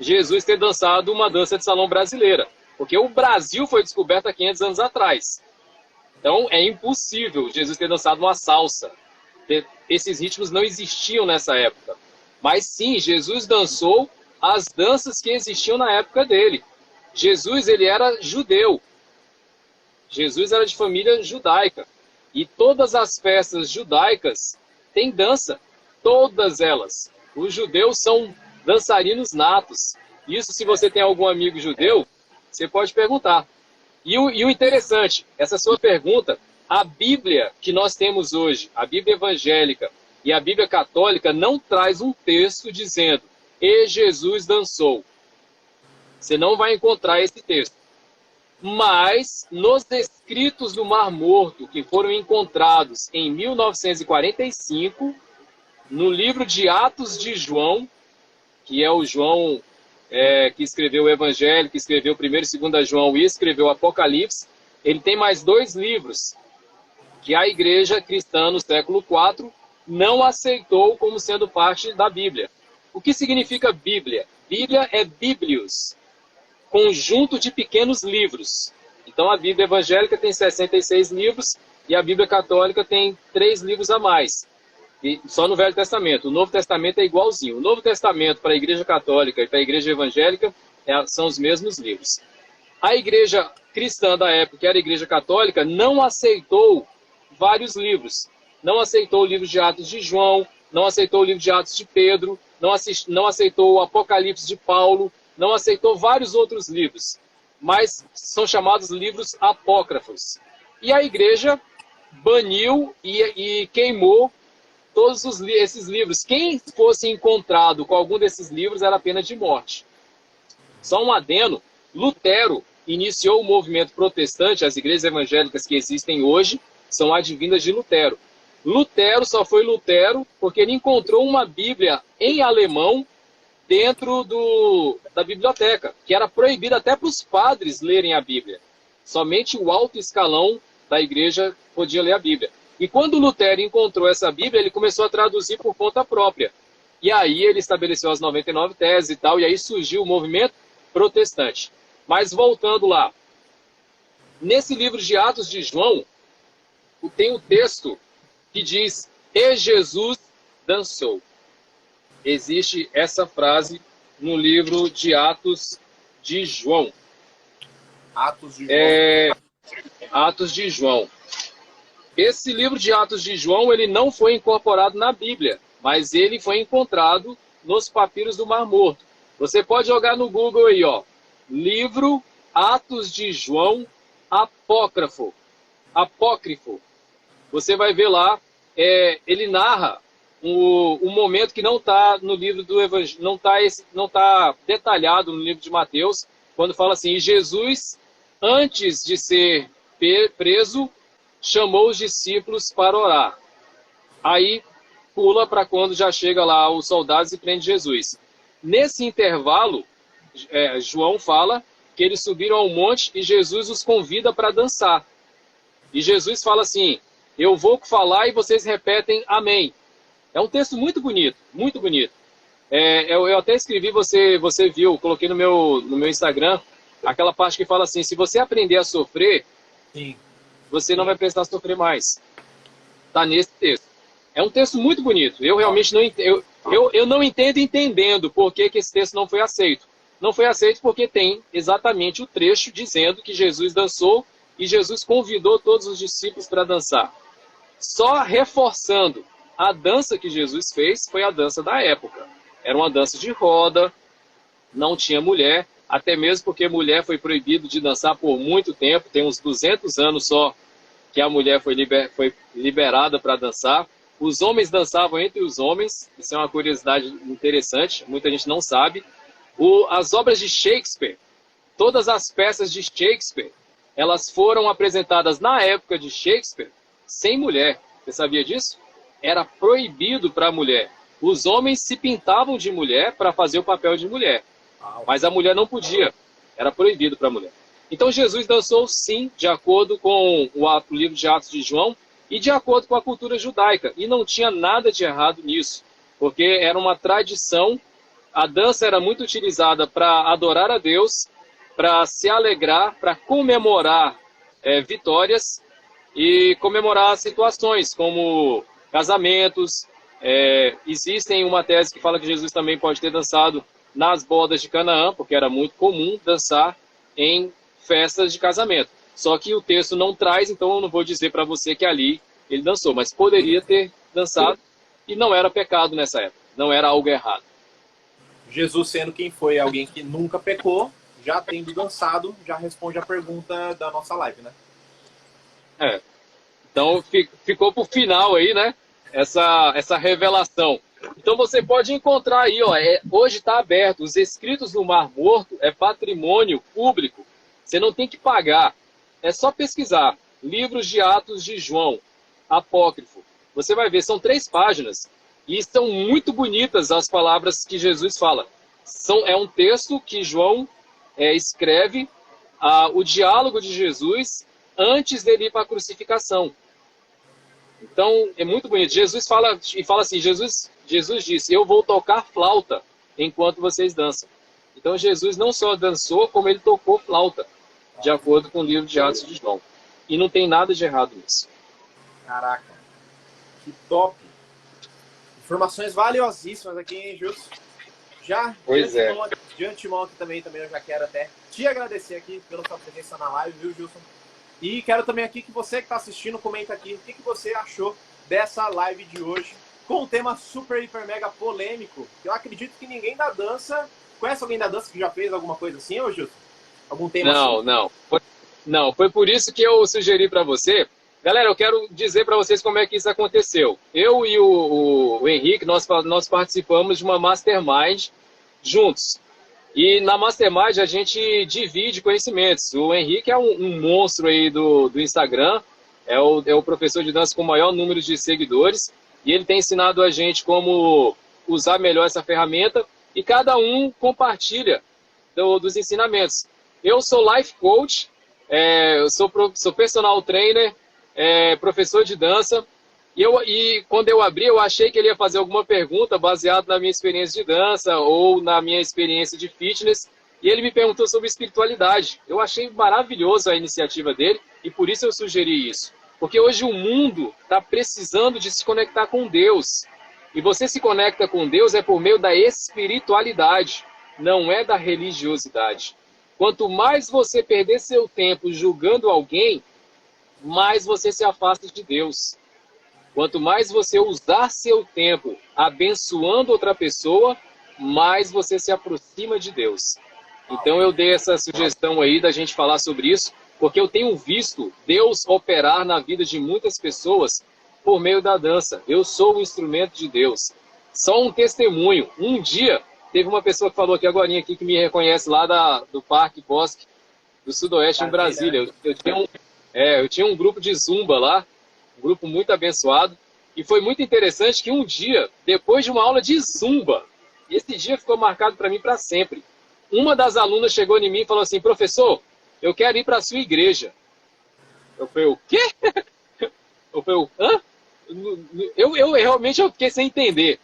Jesus ter dançado uma dança de salão brasileira, porque o Brasil foi descoberto há 500 anos atrás. Então é impossível Jesus ter dançado uma salsa. Esses ritmos não existiam nessa época. Mas sim, Jesus dançou as danças que existiam na época dele. Jesus, ele era judeu. Jesus era de família judaica. E todas as festas judaicas tem dança. Todas elas. Os judeus são dançarinos natos. Isso, se você tem algum amigo judeu, você pode perguntar. E o interessante, essa sua pergunta, a Bíblia que nós temos hoje, a Bíblia evangélica e a Bíblia católica, não traz um texto dizendo, e Jesus dançou. Você não vai encontrar esse texto. Mas, nos escritos do Mar Morto, que foram encontrados em 1945, no livro de Atos de João, que é o João que escreveu o Evangelho, que escreveu 1º e 2 João e escreveu o Apocalipse, ele tem mais 2 livros que a igreja cristã no século IV não aceitou como sendo parte da Bíblia. O que significa Bíblia? Bíblia é Bíblios, conjunto de pequenos livros. Então a Bíblia evangélica tem 66 livros e a Bíblia católica tem 3 livros a mais. E só no Velho Testamento. O Novo Testamento é igualzinho. O Novo Testamento para a Igreja Católica e para a Igreja Evangélica são os mesmos livros. A Igreja cristã da época, que era a Igreja Católica, não aceitou vários livros. Não aceitou o livro de Atos de João, não aceitou o livro de Atos de Pedro, não aceitou o Apocalipse de Paulo, não aceitou vários outros livros, mas são chamados livros apócrifos. E a Igreja baniu e queimou todos esses livros. Quem fosse encontrado com algum desses livros era pena de morte. Só um adendo, Lutero iniciou o movimento protestante, as igrejas evangélicas que existem hoje são advindas de Lutero. Lutero só foi Lutero porque ele encontrou uma Bíblia em alemão dentro da biblioteca, que era proibido até para os padres lerem a Bíblia. Somente o alto escalão da igreja podia ler a Bíblia. E quando Lutero encontrou essa Bíblia, ele começou a traduzir por conta própria. E aí ele estabeleceu as 99 teses e tal, e aí surgiu o movimento protestante. Mas voltando lá, nesse livro de Atos de João, tem um texto que diz, e Jesus dançou. Existe essa frase no livro de Atos de João. Atos de João. Atos de João. Esse livro de Atos de João, ele não foi incorporado na Bíblia, mas ele foi encontrado nos papiros do Mar Morto. Você pode jogar no Google aí, ó, livro Atos de João apócrifo. Você vai ver lá, ele narra um momento que não está no livro do Evangelho, não está detalhado no livro de Mateus, quando fala assim, e Jesus, antes de ser preso, chamou os discípulos para orar. Aí pula para quando já chega lá os soldados e prende Jesus. Nesse intervalo, João fala que eles subiram ao monte e Jesus os convida para dançar. E Jesus fala assim, eu vou falar e vocês repetem amém. É um texto muito bonito, muito bonito. Eu até escrevi, você viu, coloquei no meu Instagram, aquela parte que fala assim, se você aprender a sofrer, Sim. Você não vai precisar sofrer mais. Está nesse texto. É um texto muito bonito. Eu realmente não entendo. Eu não entendo entendendo por que esse texto não foi aceito. Não foi aceito porque tem exatamente o trecho dizendo que Jesus dançou e Jesus convidou todos os discípulos para dançar. Só reforçando, a dança que Jesus fez foi a dança da época. Era uma dança de roda, não tinha mulher, até mesmo porque mulher foi proibido de dançar por muito tempo, tem uns 200 anos só que a mulher foi liberada para dançar. Os homens dançavam entre os homens, isso é uma curiosidade interessante, muita gente não sabe. As obras de Shakespeare, todas as peças de Shakespeare, elas foram apresentadas na época de Shakespeare sem mulher. Você sabia disso? Era proibido para a mulher. Os homens se pintavam de mulher para fazer o papel de mulher. Mas a mulher não podia, era proibido para a mulher. Então Jesus dançou sim, de acordo com o livro de Atos de João e de acordo com a cultura judaica. E não tinha nada de errado nisso, porque era uma tradição, a dança era muito utilizada para adorar a Deus, para se alegrar, para comemorar vitórias e comemorar situações como casamentos. Existem uma tese que fala que Jesus também pode ter dançado nas bodas de Canaã, porque era muito comum dançar em festas de casamento. Só que o texto não traz, então eu não vou dizer para você que ali ele dançou, mas poderia ter dançado. e não era pecado nessa época, não era algo errado. Jesus, sendo quem foi alguém que nunca pecou, já tendo dançado, já responde a pergunta da nossa live, né? É. Então ficou por final aí, né? Essa revelação. Então você pode encontrar aí, ó, hoje está aberto. Os escritos no Mar Morto é patrimônio público. Você não tem que pagar. É só pesquisar. Livros de Atos de João, apócrifo. Você vai ver, são 3 páginas. E são muito bonitas as palavras que Jesus fala. É um texto que João escreve o diálogo de Jesus antes dele ir para a crucificação. Então, é muito bonito. Jesus fala assim, Jesus disse, eu vou tocar flauta enquanto vocês dançam. Então, Jesus não só dançou, como ele tocou flauta, de acordo com o livro de Atos de João. E não tem nada de errado nisso. Caraca, que top. Informações valiosíssimas aqui, hein, Jus? Já, de antemão aqui também eu já quero até te agradecer aqui pela sua presença na live, viu, Gilson? E quero também aqui que você que está assistindo, comenta aqui o que você achou dessa live de hoje, com um tema super, hiper, mega polêmico. Eu acredito que ninguém da dança... Conhece alguém da dança que já fez alguma coisa assim, ô Gilson? Algum tema assim? Não. Foi por isso que eu sugeri para você. Galera, eu quero dizer para vocês como é que isso aconteceu. Eu e o Henrique, nós participamos de uma Mastermind juntos. E na Mastermind a gente divide conhecimentos. O Henrique é um monstro aí do Instagram, é o professor de dança com o maior número de seguidores, e ele tem ensinado a gente como usar melhor essa ferramenta, e cada um compartilha dos ensinamentos. Eu sou life coach, eu sou personal trainer, professor de dança, e quando eu abri, eu achei que ele ia fazer alguma pergunta baseada na minha experiência de dança ou na minha experiência de fitness, e ele me perguntou sobre espiritualidade. Eu achei maravilhoso a iniciativa dele, e por isso eu sugeri isso. Porque hoje o mundo está precisando de se conectar com Deus. E você se conecta com Deus é por meio da espiritualidade, não é da religiosidade. Quanto mais você perder seu tempo julgando alguém, mais você se afasta de Deus. Quanto mais você usar seu tempo abençoando outra pessoa, mais você se aproxima de Deus. Então eu dei essa sugestão aí da gente falar sobre isso, porque eu tenho visto Deus operar na vida de muitas pessoas por meio da dança. Eu sou um instrumento de Deus. Só um testemunho. Um dia, teve uma pessoa que falou aqui agora, aqui, que me reconhece lá do Parque Bosque do Sudoeste, em Brasília. Eu tinha um grupo de zumba lá, um grupo muito abençoado, e foi muito interessante que um dia, depois de uma aula de zumba, esse dia ficou marcado para mim para sempre, uma das alunas chegou em mim e falou assim, professor, eu quero ir para a sua igreja. Eu falei, o quê? Eu falei, hã? Eu realmente fiquei sem entender.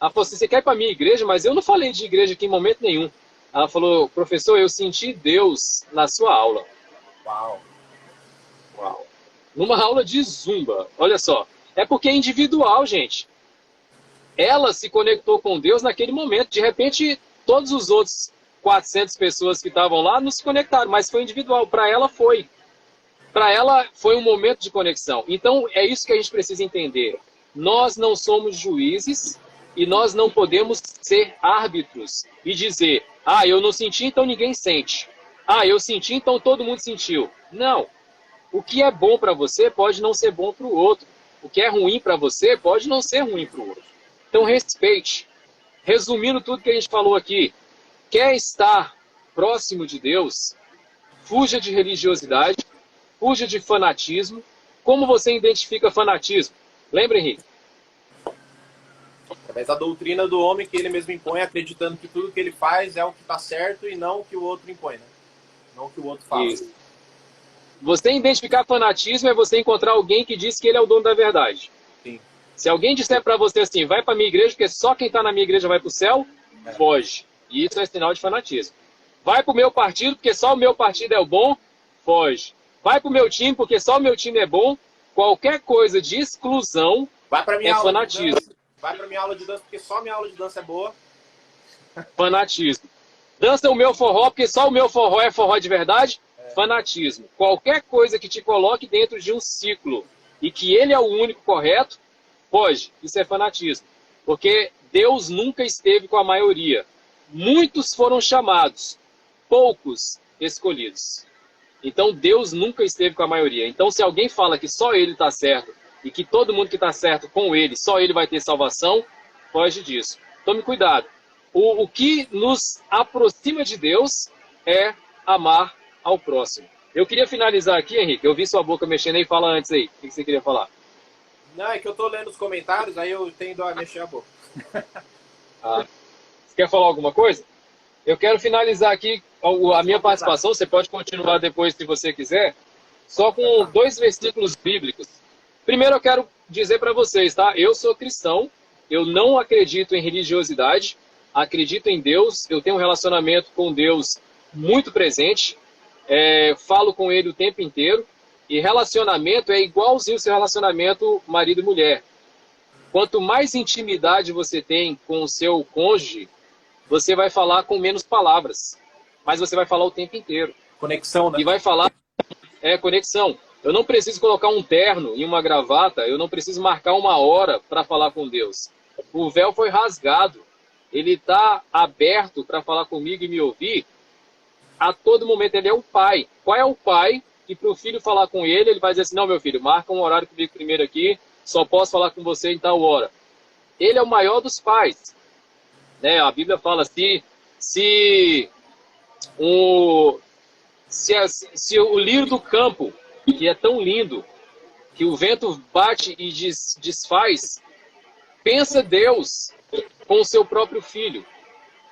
Ela falou assim, você quer ir para a minha igreja? Mas eu não falei de igreja aqui em momento nenhum. Ela falou, professor, eu senti Deus na sua aula. Uau. Numa aula de zumba, olha só. É porque é individual, gente. Ela se conectou com Deus naquele momento. De repente, todos os outros 400 pessoas que estavam lá não se conectaram, mas foi individual. Para ela foi. Para ela foi um momento de conexão. Então, é isso que a gente precisa entender. Nós não somos juízes e nós não podemos ser árbitros e dizer, eu não senti, então ninguém sente. Eu senti, então todo mundo sentiu. Não. O que é bom para você pode não ser bom para o outro. O que é ruim para você pode não ser ruim para o outro. Então, respeite. Resumindo tudo que a gente falou aqui, quer estar próximo de Deus, fuja de religiosidade, fuja de fanatismo. Como você identifica fanatismo? Lembra, Henrique? Através da doutrina do homem que ele mesmo impõe, acreditando que tudo que ele faz é o que está certo e não o que o outro impõe, né? Não o que o outro fala. Isso. Você identificar fanatismo é você encontrar alguém que diz que ele é o dono da verdade. Sim. Se alguém disser para você assim, vai para minha igreja, porque só quem está na minha igreja vai para o céu, foge. E isso é sinal de fanatismo. Vai para o meu partido, porque só o meu partido é o bom, foge. Vai para o meu time, porque só o meu time é bom. Qualquer coisa de exclusão é fanatismo. Vai para minha aula de dança, porque só minha aula de dança é boa. Fanatismo. Dança o meu forró, porque só o meu forró é forró de verdade. Fanatismo. Qualquer coisa que te coloque dentro de um ciclo e que ele é o único correto Pode, isso é fanatismo. Porque Deus nunca esteve com a maioria. Muitos foram chamados, poucos escolhidos. Então Deus nunca esteve com a maioria. Então se alguém fala que só ele está certo e que todo mundo que está certo com ele, só ele vai ter salvação, foge disso. Tome cuidado. O que nos aproxima de Deus é amar ao próximo. Eu queria finalizar aqui, Henrique. Eu vi sua boca mexendo aí. Fala antes aí. O que você queria falar? Não, é que eu tô lendo os comentários, aí eu tendo a mexer a boca. Você quer falar alguma coisa? Eu quero finalizar aqui a minha participação. Você pode continuar depois se você quiser. Só com 2 versículos bíblicos. Primeiro eu quero dizer para vocês, tá? Eu sou cristão. Eu não acredito em religiosidade. Acredito em Deus. Eu tenho um relacionamento com Deus muito presente. Falo com Ele o tempo inteiro. E relacionamento é igualzinho o seu relacionamento marido e mulher. Quanto mais intimidade você tem com o seu cônjuge, você vai falar com menos palavras. Mas você vai falar o tempo inteiro. Conexão, né? E vai falar... conexão. Eu não preciso colocar um terno e uma gravata. Eu não preciso marcar uma hora para falar com Deus. O véu foi rasgado. Ele está aberto para falar comigo e me ouvir. A todo momento ele é o pai. Qual é o pai que para o filho falar com ele, ele vai dizer assim, não, meu filho, marca um horário comigo primeiro aqui, só posso falar com você em tal hora. Ele é o maior dos pais. Né? A Bíblia fala assim, se o lírio do campo, que é tão lindo, que o vento bate e desfaz, pensa Deus com o seu próprio filho.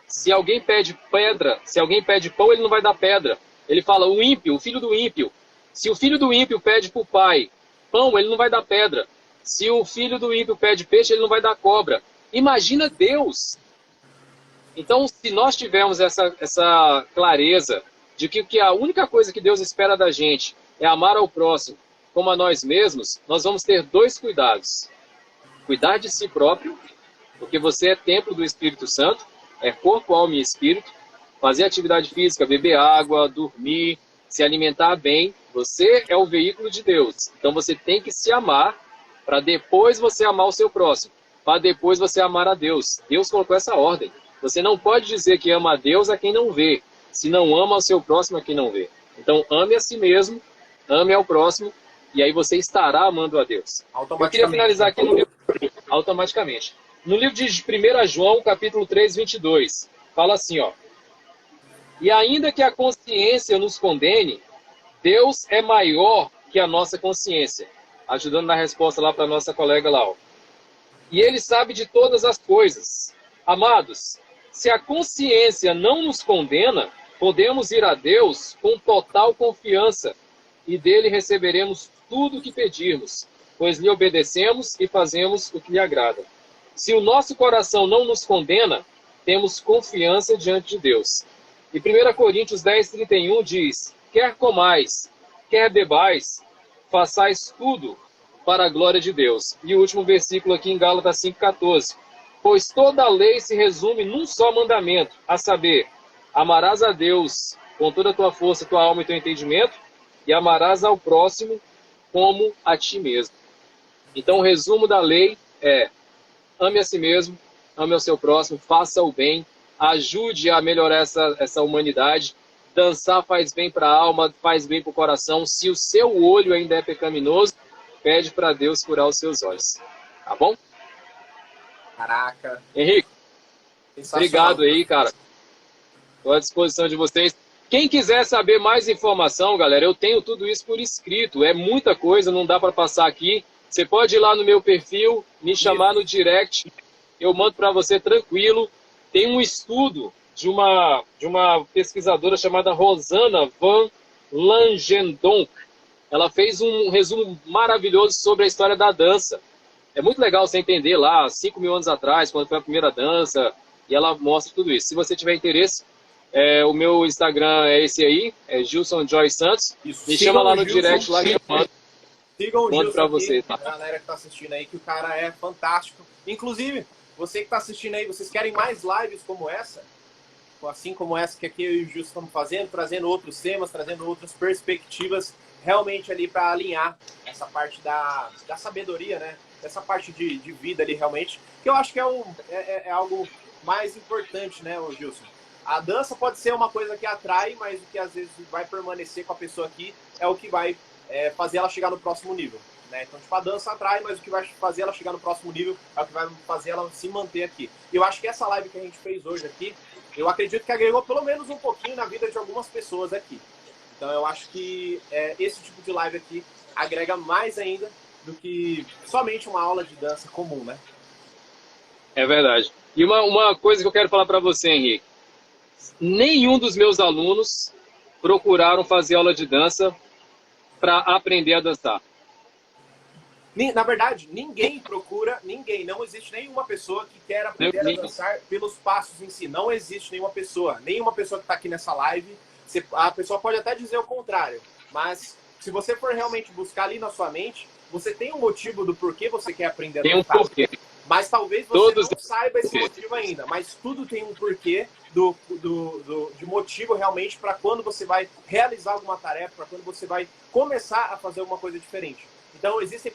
Se alguém pede pedra, se alguém pede pão, ele não vai dar pedra. Ele fala, o ímpio, o filho do ímpio. Se o filho do ímpio pede para o pai pão, ele não vai dar pedra. Se o filho do ímpio pede peixe, ele não vai dar cobra. Imagina Deus. Então, se nós tivermos essa clareza de que a única coisa que Deus espera da gente é amar ao próximo como a nós mesmos, nós vamos ter 2 cuidados. Cuidar de si próprio, porque você é templo do Espírito Santo, é corpo, alma e espírito. Fazer atividade física, beber água, dormir, se alimentar bem. Você é o veículo de Deus. Então você tem que se amar para depois você amar o seu próximo. Para depois você amar a Deus. Deus colocou essa ordem. Você não pode dizer que ama a Deus a quem não vê. Se não ama o seu próximo a quem não vê. Então ame a si mesmo, ame ao próximo, e aí você estará amando a Deus. Eu queria finalizar aqui no livro, automaticamente. No livro de 1 João, capítulo 3, 22, fala assim, ó. E ainda que a consciência nos condene, Deus é maior que a nossa consciência. Ajudando na resposta lá para a nossa colega lá, ó. E Ele sabe de todas as coisas. Amados, se a consciência não nos condena, podemos ir a Deus com total confiança e dele receberemos tudo o que pedirmos, pois lhe obedecemos e fazemos o que lhe agrada. Se o nosso coração não nos condena, temos confiança diante de Deus. E 1 Coríntios 10, 31 diz, quer comais, quer bebais, façais tudo para a glória de Deus. E o último versículo aqui em Gálatas 5,14. Pois toda a lei se resume num só mandamento, a saber, amarás a Deus com toda a tua força, tua alma e teu entendimento, e amarás ao próximo como a ti mesmo. Então o resumo da lei é, ame a si mesmo, ame ao seu próximo, faça o bem, ajude a melhorar essa humanidade. Dançar faz bem para a alma, faz bem para o coração. Se o seu olho ainda é pecaminoso, pede para Deus curar os seus olhos. Tá bom? Caraca. Henrique, obrigado aí, cara. Estou à disposição de vocês. Quem quiser saber mais informação, galera, eu tenho tudo isso por escrito. É muita coisa, não dá para passar aqui. Você pode ir lá no meu perfil, me chamar no direct. Eu mando para você tranquilo. Tem um estudo de uma pesquisadora chamada Rosana Van Langendonk. Ela fez um resumo maravilhoso sobre a história da dança. É muito legal você entender lá, 5 mil anos atrás, quando foi a primeira dança, e ela mostra tudo isso. Se você tiver interesse, o meu Instagram é esse aí, é Gilson Joy Santos. Isso. Me chama lá no direct, lá que eu mando. Sigam o Mando Gilson pra aqui, você, tá? a galera que tá assistindo aí, que o cara é fantástico. Inclusive, você que tá assistindo aí, vocês querem mais lives como essa? Assim como essa que aqui eu e o Gilson estamos fazendo, trazendo outros temas, trazendo outras perspectivas, realmente ali para alinhar essa parte da sabedoria, né? dessa parte de vida ali realmente, que eu acho que é algo mais importante, né, Gilson? A dança pode ser uma coisa que atrai, mas o que às vezes vai permanecer com a pessoa aqui é o que vai fazer ela chegar no próximo nível. Né? Então, tipo, a dança atrai, mas o que vai fazer ela chegar no próximo nível é o que vai fazer ela se manter aqui. E eu acho que essa live que a gente fez hoje aqui, eu acredito que agregou pelo menos um pouquinho na vida de algumas pessoas aqui. Então, eu acho que esse tipo de live aqui agrega mais ainda do que somente uma aula de dança comum, né? É verdade. E uma coisa que eu quero falar para você, Henrique. Nenhum dos meus alunos procuraram fazer aula de dança para aprender a dançar. Na verdade, ninguém procura, não existe nenhuma pessoa que quer aprender a dançar pelos passos em si. Não existe nenhuma pessoa que está aqui nessa live. A pessoa pode até dizer o contrário, mas se você for realmente buscar ali na sua mente, você tem um motivo do porquê você quer aprender a dançar. Tem um porquê. Mas talvez você não saiba esse motivo ainda. Mas tudo tem um porquê de motivo realmente para quando você vai realizar alguma tarefa, para quando você vai começar a fazer alguma coisa diferente. Então, existem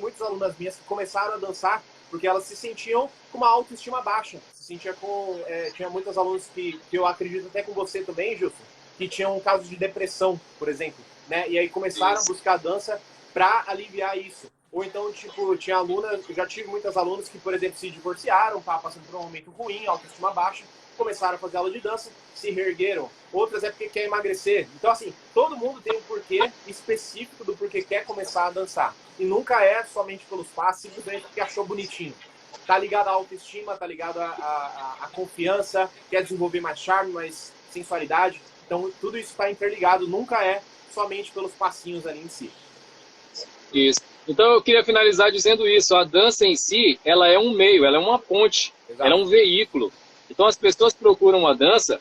muitas alunas minhas que começaram a dançar porque elas se sentiam com uma autoestima baixa. Tinha muitos alunos que eu acredito até com você também, Gilson, que tinham um caso de depressão, por exemplo. Né? E aí começaram a buscar a dança para aliviar isso. Ou então, tipo, eu já tive muitas alunas que, por exemplo, se divorciaram, passando por um momento ruim, autoestima baixa, começaram a fazer aula de dança, se reergueram. Outras é porque quer emagrecer. Então, assim, todo mundo tem um porquê específico do porquê quer começar a dançar. E nunca é somente pelos passos, simplesmente porque achou bonitinho. Tá ligado à autoestima, tá ligado à confiança, quer desenvolver mais charme, mais sensualidade. Então, tudo isso está interligado, nunca é somente pelos passinhos ali em si. Isso. Então, eu queria finalizar dizendo isso. A dança em si, ela é um meio, ela é uma ponte, Exato. Ela é um veículo. Então, as pessoas procuram a dança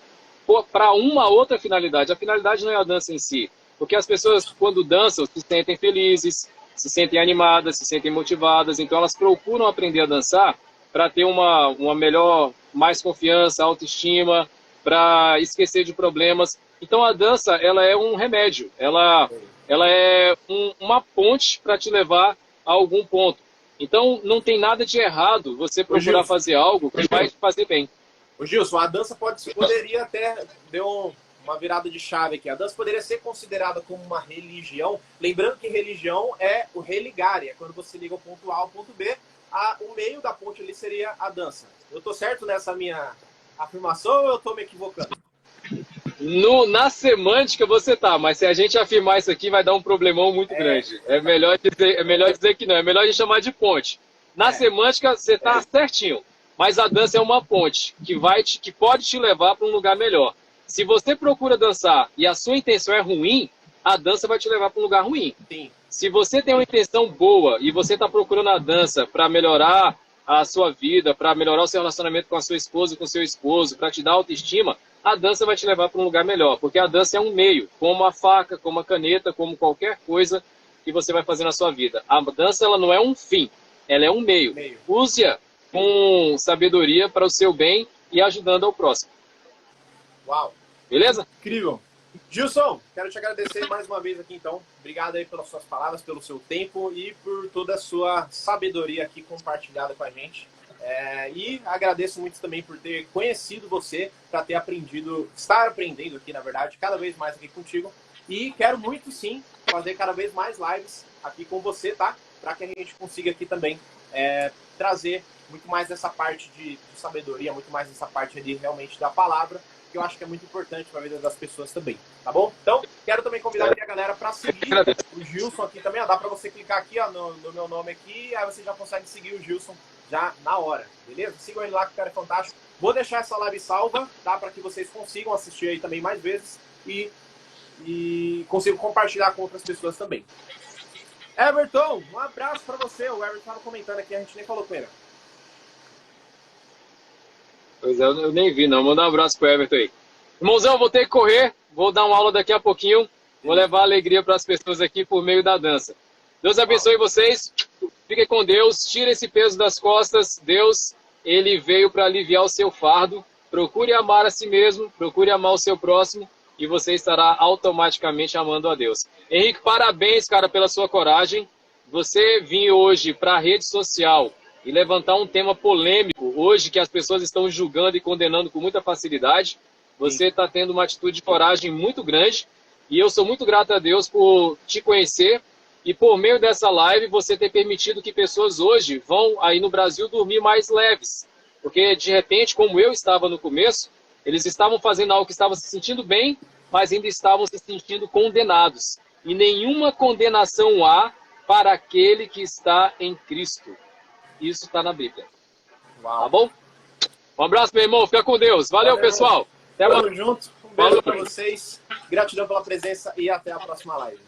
para uma outra finalidade. A finalidade não é a dança em si. Porque as pessoas, quando dançam, se sentem felizes, se sentem animadas, se sentem motivadas. Então, elas procuram aprender a dançar para ter uma melhor, mais confiança, autoestima, para esquecer de problemas. Então, a dança, ela é um remédio. Ela é uma ponte para te levar a algum ponto. Então, não tem nada de errado você procurar fazer algo que vai te fazer bem. Ô Gilson, a dança poderia até dar uma virada de chave aqui. A dança poderia ser considerada como uma religião. Lembrando que religião é o religar, é quando você liga o ponto A ao ponto B. O meio da ponte ali seria a dança. Eu estou certo nessa minha afirmação ou eu estou me equivocando? Na semântica você tá, mas se a gente afirmar isso aqui vai dar um problemão muito grande. É melhor dizer que não, é melhor a gente chamar de ponte. Na semântica você tá certinho, mas a dança é uma ponte que pode te levar para um lugar melhor. Se você procura dançar e a sua intenção é ruim, a dança vai te levar para um lugar ruim. Sim. Se você tem uma intenção boa e você está procurando a dança para melhorar a sua vida, para melhorar o seu relacionamento com a sua esposa, com o seu esposo, para te dar autoestima, a dança vai te levar para um lugar melhor, porque a dança é um meio, como a faca, como a caneta, como qualquer coisa que você vai fazer na sua vida. A dança ela não é um fim, ela é um meio. Use-a com sabedoria para o seu bem e ajudando ao próximo. Uau! Beleza? Incrível! Gilson, quero te agradecer mais uma vez aqui então. Obrigado aí pelas suas palavras, pelo seu tempo e por toda a sua sabedoria aqui compartilhada com a gente. E agradeço muito também por ter conhecido você, para ter estar aprendendo aqui, na verdade, cada vez mais aqui contigo. E quero muito, sim, fazer cada vez mais lives aqui com você, tá? Para que a gente consiga aqui também trazer muito mais dessa parte de sabedoria, muito mais dessa parte ali realmente da palavra, que eu acho que é muito importante para a vida das pessoas também, tá bom? Então, quero também convidar aqui a galera para seguir o Gilson aqui também, ó, dá para você clicar aqui ó, no meu nome aqui, aí você já consegue seguir o Gilson já na hora, beleza? Sigam ele lá que o cara é fantástico. Vou deixar essa live salva, tá? Para que vocês consigam assistir aí também mais vezes e consigam compartilhar com outras pessoas também. Everton, um abraço para você. O Everton estava comentando aqui, a gente nem falou com ele. Pois é, eu nem vi, não. Manda um abraço pro Everton aí. Irmãozão, eu vou ter que correr. Vou dar uma aula daqui a pouquinho. Vou levar alegria para as pessoas aqui por meio da dança. Deus abençoe vocês. Fiquem com Deus. Tire esse peso das costas. Deus, Ele veio para aliviar o seu fardo. Procure amar a si mesmo. Procure amar o seu próximo. E você estará automaticamente amando a Deus. Henrique, parabéns, cara, pela sua coragem. você vir hoje para a rede social e levantar um tema polêmico, hoje que as pessoas estão julgando e condenando com muita facilidade, você está tendo uma atitude de coragem muito grande. E eu sou muito grato a Deus por te conhecer e por meio dessa live você ter permitido que pessoas hoje vão aí no Brasil dormir mais leves. Porque de repente, como eu estava no começo, eles estavam fazendo algo que estavam se sentindo bem, mas ainda estavam se sentindo condenados. E nenhuma condenação há para aquele que está em Cristo. Isso está na Bíblia. Uau. Tá bom? Um abraço, meu irmão. Fica com Deus. Valeu, pessoal. Até Tamo mais. junto. Um beijo para vocês. Gratidão pela presença e até a próxima live.